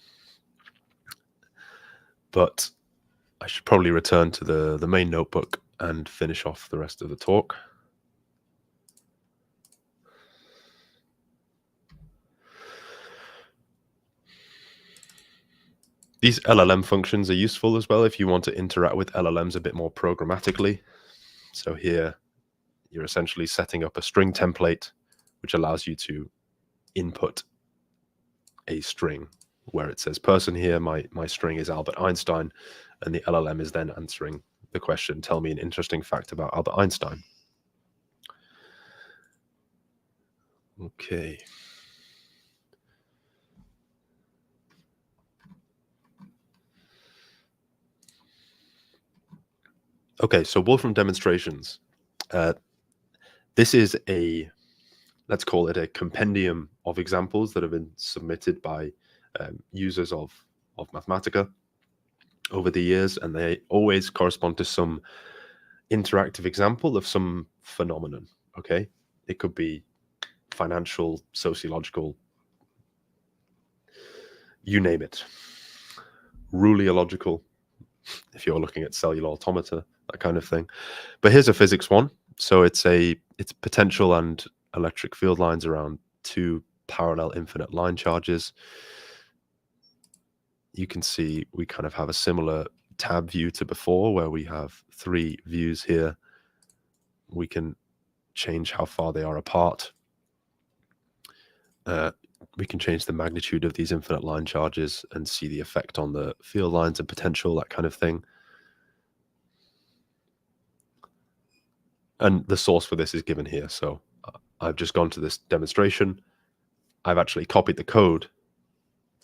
But I should probably return to the main notebook and finish off the rest of the talk. These LLM functions are useful as well if you want to interact with LLMs a bit more programmatically. So here, you're essentially setting up a string template, which allows you to input a string where it says person here, my string is Albert Einstein, and the LLM is then answering the question, tell me an interesting fact about Albert Einstein. Okay. Okay, so Wolfram demonstrations. This is let's call it a compendium of examples that have been submitted by users of Mathematica over the years, and they always correspond to some interactive example of some phenomenon. Okay, it could be financial, sociological, you name it, rheological, if you're looking at cellular automata, that kind of thing. But here's a physics one. So it's potential and electric field lines around two parallel infinite line charges. You can see we kind of have a similar tab view to before, where we have three views here. We can change how far they are apart. We can change the magnitude of these infinite line charges and see the effect on the field lines and potential, that kind of thing. And the source for this is given here. So I've just gone to this demonstration. I've actually copied the code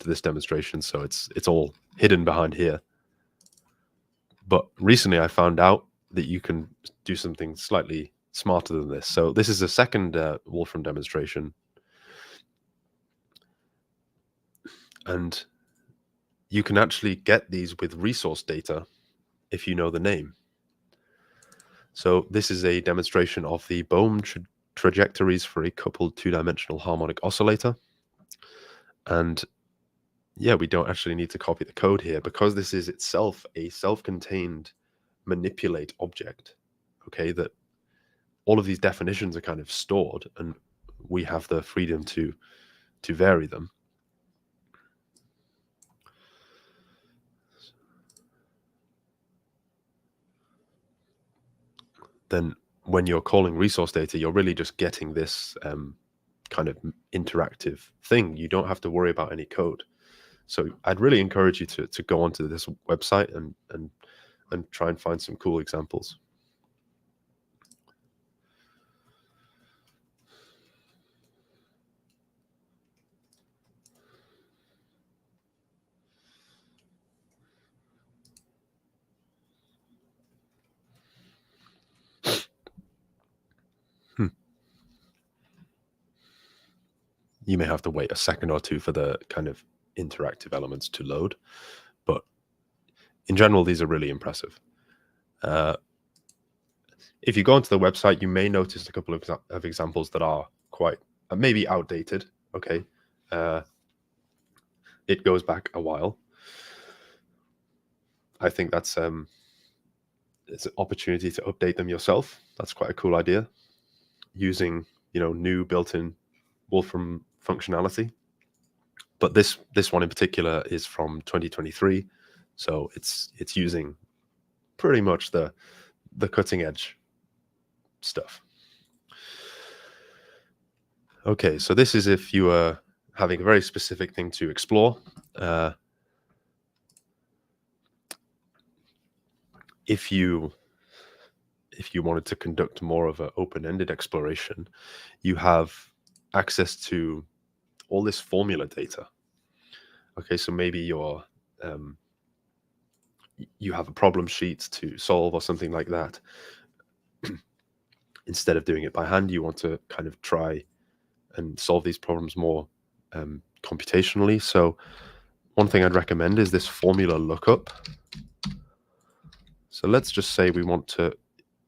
to this demonstration, so it's all hidden behind here. But recently I found out that you can do something slightly smarter than this. So this is a second Wolfram demonstration. And you can actually get these with resource data if you know the name. So this is a demonstration of the Bohm trajectories for a coupled two-dimensional harmonic oscillator. And yeah, we don't actually need to copy the code here because this is itself a self-contained manipulate object, okay, that all of these definitions are kind of stored and we have the freedom to vary them. Then when you're calling resource data, you're really just getting this kind of interactive thing. You don't have to worry about any code. So I'd really encourage you to go onto this website and try and find some cool examples. You may have to wait a second or two for the kind of interactive elements to load, but in general, these are really impressive. If you go onto the website, you may notice a couple of examples that are quite maybe outdated. Okay, it goes back a while. I think that's it's an opportunity to update them yourself. That's quite a cool idea, using new built-in Wolfram functionality. But this one in particular is from 2023, so it's using pretty much the cutting edge stuff. Okay, so this is if you are having a very specific thing to explore. If you wanted to conduct more of an open-ended exploration, you have access to all this formula data. Okay, so maybe you have a problem sheet to solve or something like that. Instead of doing it by hand, you want to kind of try and solve these problems more computationally. So one thing I'd recommend is this formula lookup. So let's just say we want to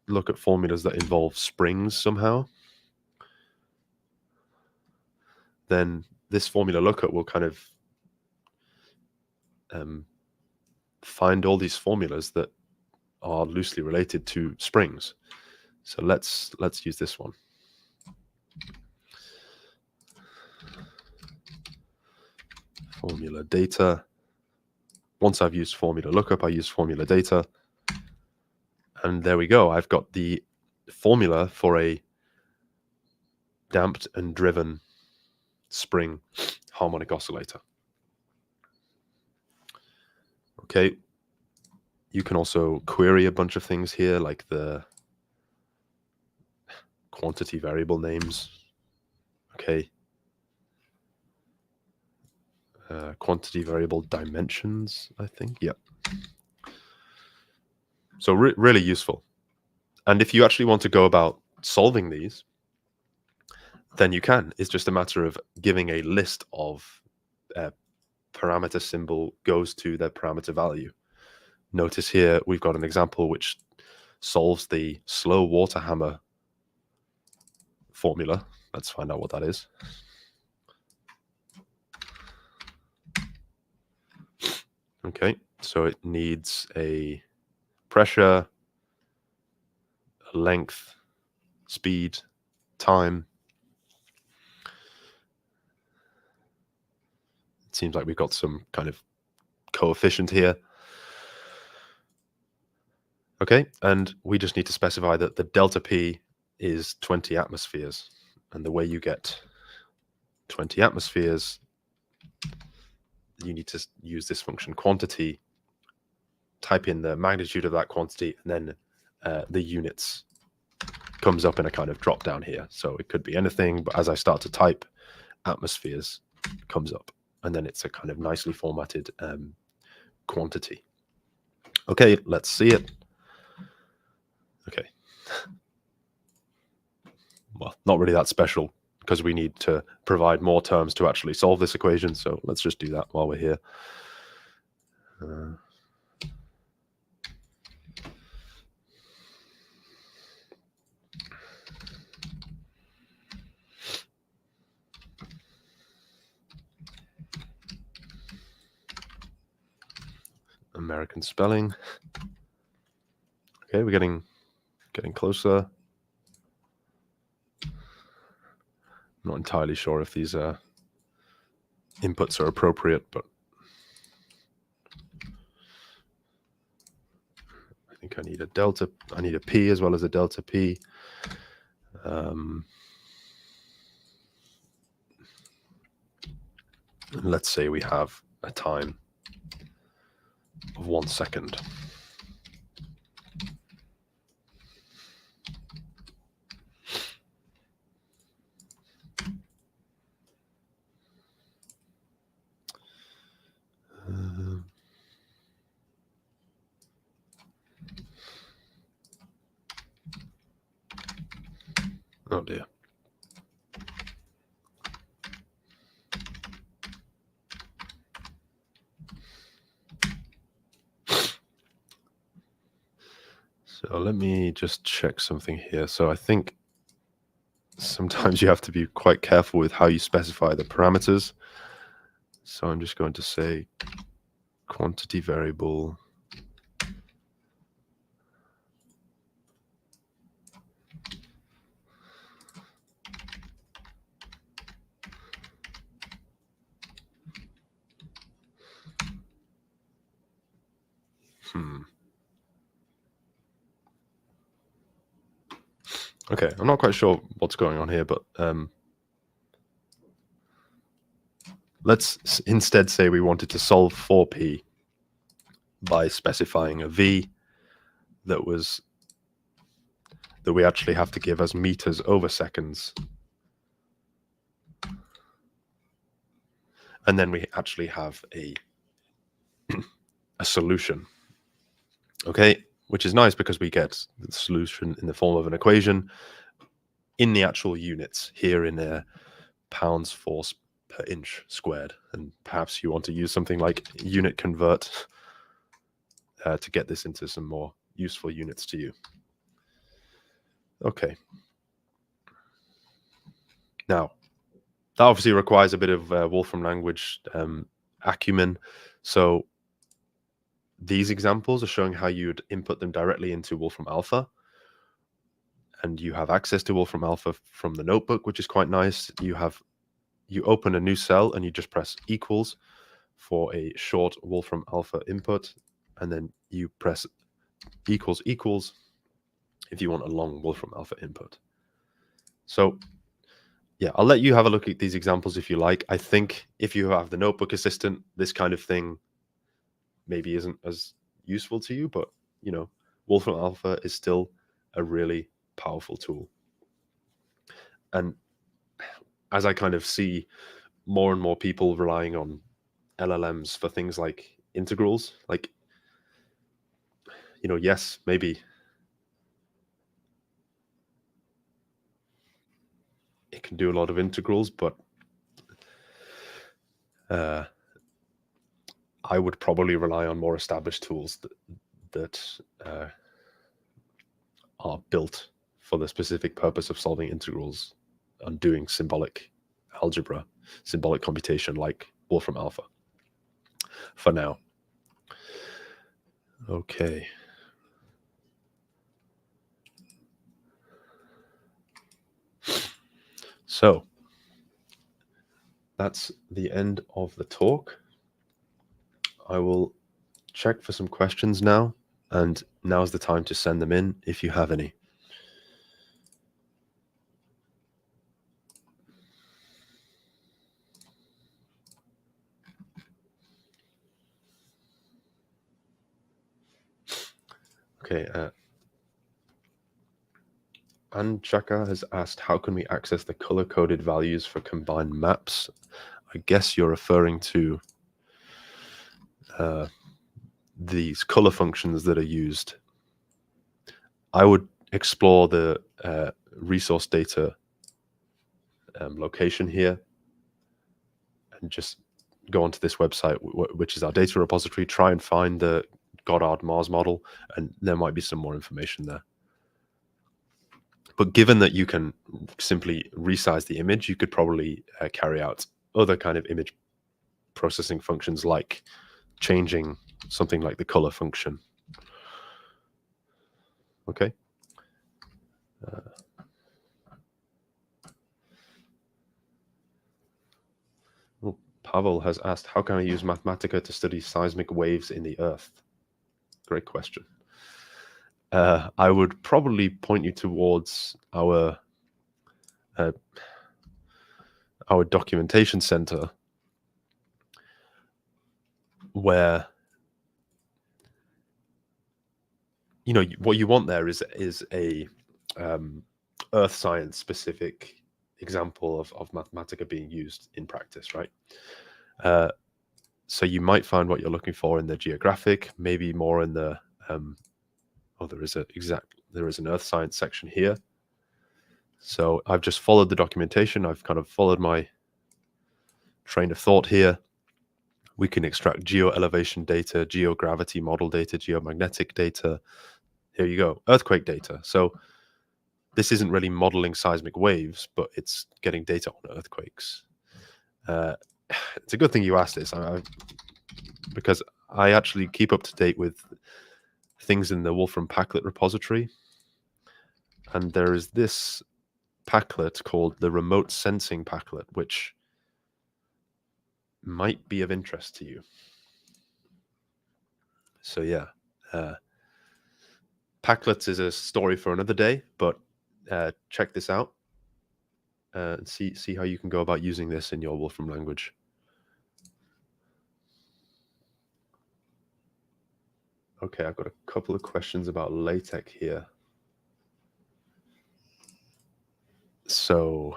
look at formulas that involve springs somehow. Then this formula lookup will kind of find all these formulas that are loosely related to springs. So let's use this one. Formula data. Once I've used formula lookup, I use formula data. And there we go. I've got the formula for a damped and driven spring harmonic oscillator. Okay. You can also query a bunch of things here, like the quantity variable names. Okay. Quantity variable dimensions, I think. Yep. So really useful. And if you actually want to go about solving these, then you can. It's just a matter of giving a list of parameter symbol goes to their parameter value. Notice here we've got an example which solves the slow water hammer formula. Let's find out what that is. Okay, so it needs a pressure, a length, speed, time. It seems like we've got some kind of coefficient here. Okay, and we just need to specify that the delta P is 20 atmospheres. And the way you get 20 atmospheres, you need to use this function quantity, type in the magnitude of that quantity, and then the units comes up in a kind of drop down here. So it could be anything, but as I start to type, atmospheres comes up, and then it's a kind of nicely formatted quantity. Okay, let's see it. Okay. Well, not really that special, because we need to provide more terms to actually solve this equation. So let's just do that while we're here. American spelling. Okay, we're getting closer. I'm not entirely sure if these inputs are appropriate, but I think I need a delta. I need a p as well as a delta p. Let's say we have a time of 1 second. Oh dear. So let me just check something here. So I think sometimes you have to be quite careful with how you specify the parameters. So I'm just going to say quantity variable. Okay, I'm not quite sure what's going on here, but let's instead say we wanted to solve for p by specifying a v that we actually have to give as meters over seconds. And then we actually have a solution. Okay, which is nice because we get the solution in the form of an equation in the actual units here in pounds force per inch squared. And perhaps you want to use something like unit convert to get this into some more useful units to you. Okay. Now, that obviously requires a bit of Wolfram language acumen. So these examples are showing how you'd input them directly into Wolfram Alpha. And you have access to Wolfram Alpha from the notebook, which is quite nice. You open a new cell and you just press equals for a short Wolfram Alpha input. And then you press equals equals if you want a long Wolfram Alpha input. So yeah, I'll let you have a look at these examples if you like. I think if you have the notebook assistant, this kind of thing maybe isn't as useful to you, but you know, Wolfram Alpha is still a really powerful tool. And as I kind of see more and more people relying on LLMs for things like integrals, like, you know, yes, maybe it can do a lot of integrals, but I would probably rely on more established tools that are built for the specific purpose of solving integrals and doing symbolic algebra, symbolic computation like Wolfram Alpha for now. Okay. So that's the end of the talk. I will check for some questions now, and now's the time to send them in if you have any. Okay. Anjaka has asked, how can we access the color-coded values for combined maps? I guess you're referring to these color functions that are used. I would explore the resource data location here and just go onto this website, which is our data repository, try and find the Goddard Mars model, and there might be some more information there. But given that you can simply resize the image, you could probably carry out other kind of image processing functions like changing something like the color function. Okay. Pavel has asked, how can I use Mathematica to study seismic waves in the Earth? Great question. I would probably point you towards our documentation center, where what you want there is a earth science specific example of Mathematica being used in practice, right? So you might find what you're looking for in the geographic, maybe more in the there is an earth science section here. So I've just followed the documentation. I've kind of followed my train of thought here. We can extract geo-elevation data, geogravity model data, geomagnetic data. Here you go, earthquake data. So this isn't really modeling seismic waves, but it's getting data on earthquakes. It's a good thing you asked this, because I actually keep up to date with things in the Wolfram Packlet repository. And there is this Packlet called the Remote Sensing Packlet, which might be of interest to you. So yeah, Packlets is a story for another day, but check this out and see how you can go about using this in your Wolfram language. Okay, I've got a couple of questions about LaTeX here. So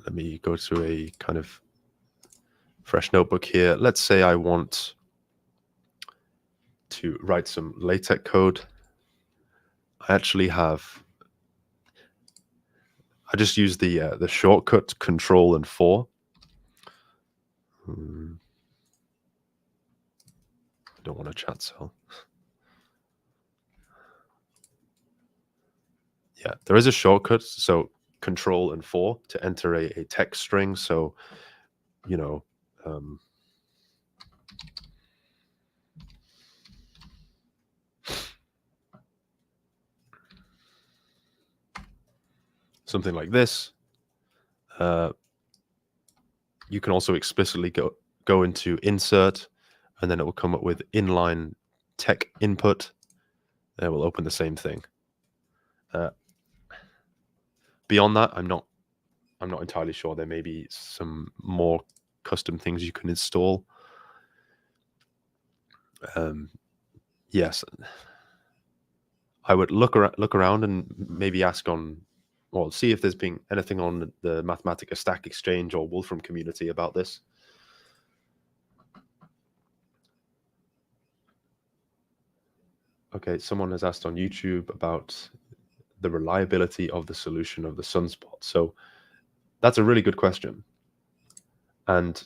let me go to a kind of fresh notebook here. Let's say I want to write some LaTeX code. I just use the shortcut Control and 4. I don't want a chat cell. Yeah, there is a shortcut. So Control and 4 to enter a text string. So, something like this. You can also explicitly go into insert, and then it will come up with inline tech input. And it will open the same thing. Beyond that, I'm not entirely sure. There may be some more custom things you can install. Yes, I would look around and maybe ask on, well, see if there's been anything on the Mathematica Stack Exchange or Wolfram Community about this. Okay, someone has asked on YouTube about the reliability of the solution of the sunspot. So that's a really good question. And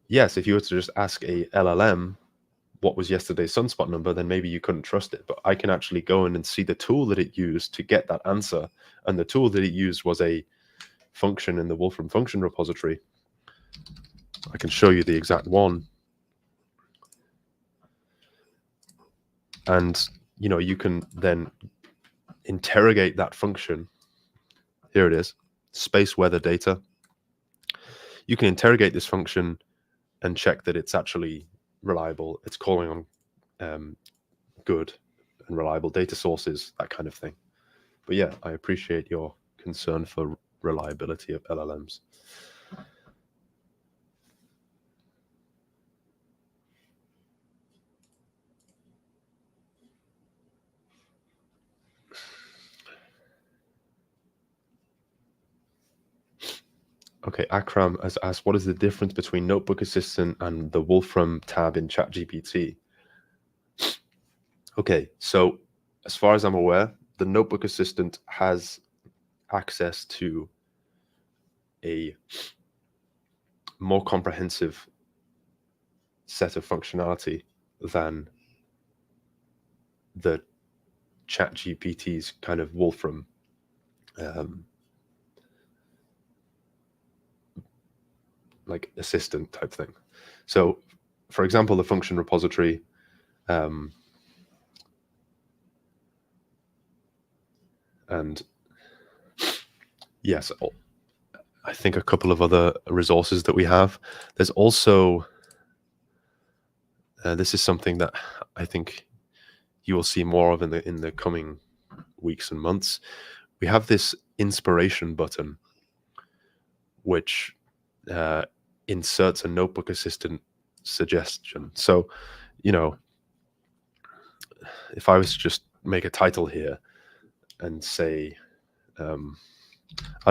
yes, if you were to just ask a LLM what was yesterday's sunspot number, then maybe you couldn't trust it. But I can actually go in and see the tool that it used to get that answer. And the tool that it used was a function in the Wolfram function repository. I can show you the exact one. And, you can then interrogate that function. Here it is, space weather data. You can interrogate this function and check that it's actually reliable. It's calling on good and reliable data sources, that kind of thing. But yeah, I appreciate your concern for reliability of LLMs. Okay, Akram has asked, what is the difference between Notebook Assistant and the Wolfram tab in ChatGPT? Okay, so as far as I'm aware, the Notebook Assistant has access to a more comprehensive set of functionality than the ChatGPT's kind of Wolfram like assistant type thing. So, for example, the function repository, and yes, I think a couple of other resources that we have. There's also, this is something that I think you will see more of in the coming weeks and months. We have this inspiration button, which inserts a Notebook Assistant suggestion. So, you know, if I was to just make a title here and say, I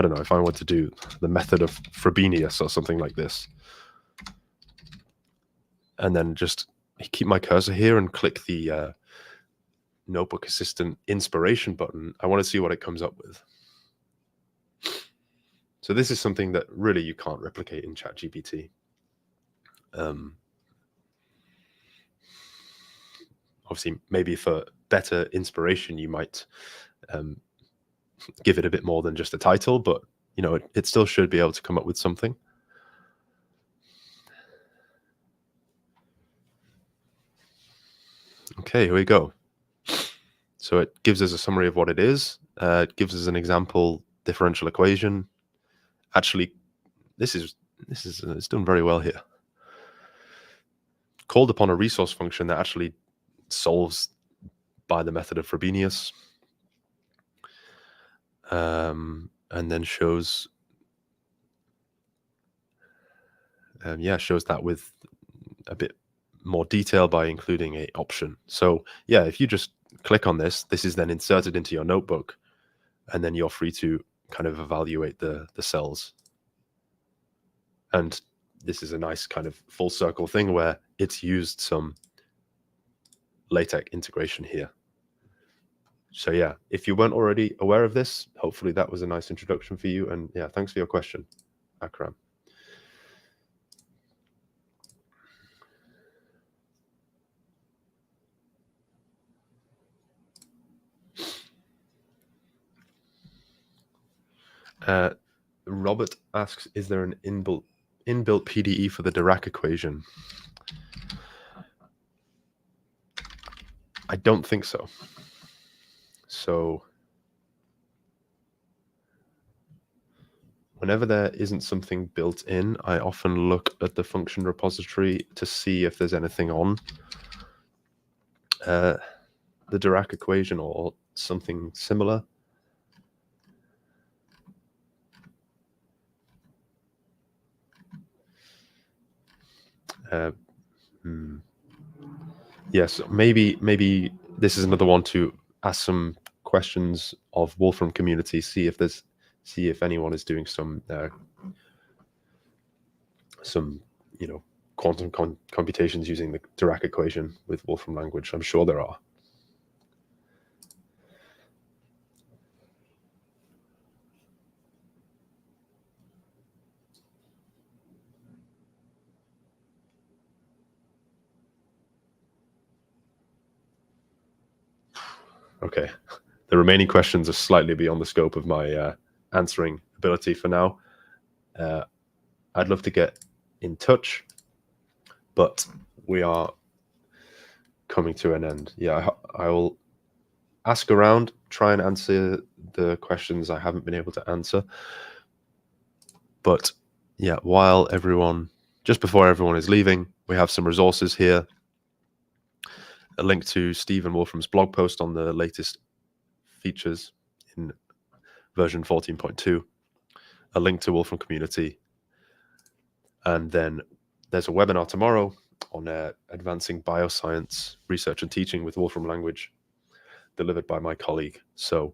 don't know, if I want to do the method of Frobenius or something like this, and then just keep my cursor here and click the Notebook Assistant inspiration button, I want to see what it comes up with. So this is something that really you can't replicate in ChatGPT. Obviously, maybe for better inspiration, you might give it a bit more than just a title, but you know, it still should be able to come up with something. Okay, here we go. So it gives us a summary of what it is. It gives us an example differential equation. Actually, it's done very well here. Called upon a resource function that actually solves by the method of Frobenius, and then shows shows that with a bit more detail by including a option. So yeah, if you just click on this is then inserted into your notebook, and then you're free to kind of evaluate the cells. And this is a nice kind of full circle thing where it's used some LaTeX integration here. So yeah, if you weren't already aware of this, hopefully that was a nice introduction for you. And yeah, thanks for your question, Akram. Robert asks, is there an inbuilt PDE for the Dirac equation? I don't think so. So whenever there isn't something built in, I often look at the function repository to see if there's anything on the Dirac equation or something similar. Yes, maybe this is another one to ask some questions of Wolfram Community, see if anyone is doing some quantum computations using the Dirac equation with Wolfram language. I'm sure there are. Okay, the remaining questions are slightly beyond the scope of my answering ability for now. I'd love to get in touch, but we are coming to an end. Yeah, I will ask around, try and answer the questions I haven't been able to answer. But yeah, just before everyone is leaving, we have some resources here. A link to Stephen Wolfram's blog post on the latest features in version 14.2, a link to Wolfram Community, and then there's a webinar tomorrow on advancing bioscience research and teaching with Wolfram language, delivered by my colleague. So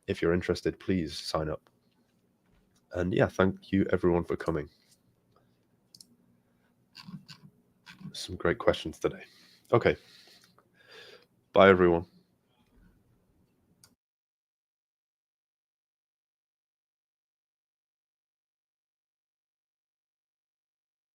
if you're interested, please sign up. And yeah, thank you everyone for coming. Some great questions today. Okay. Bye, everyone.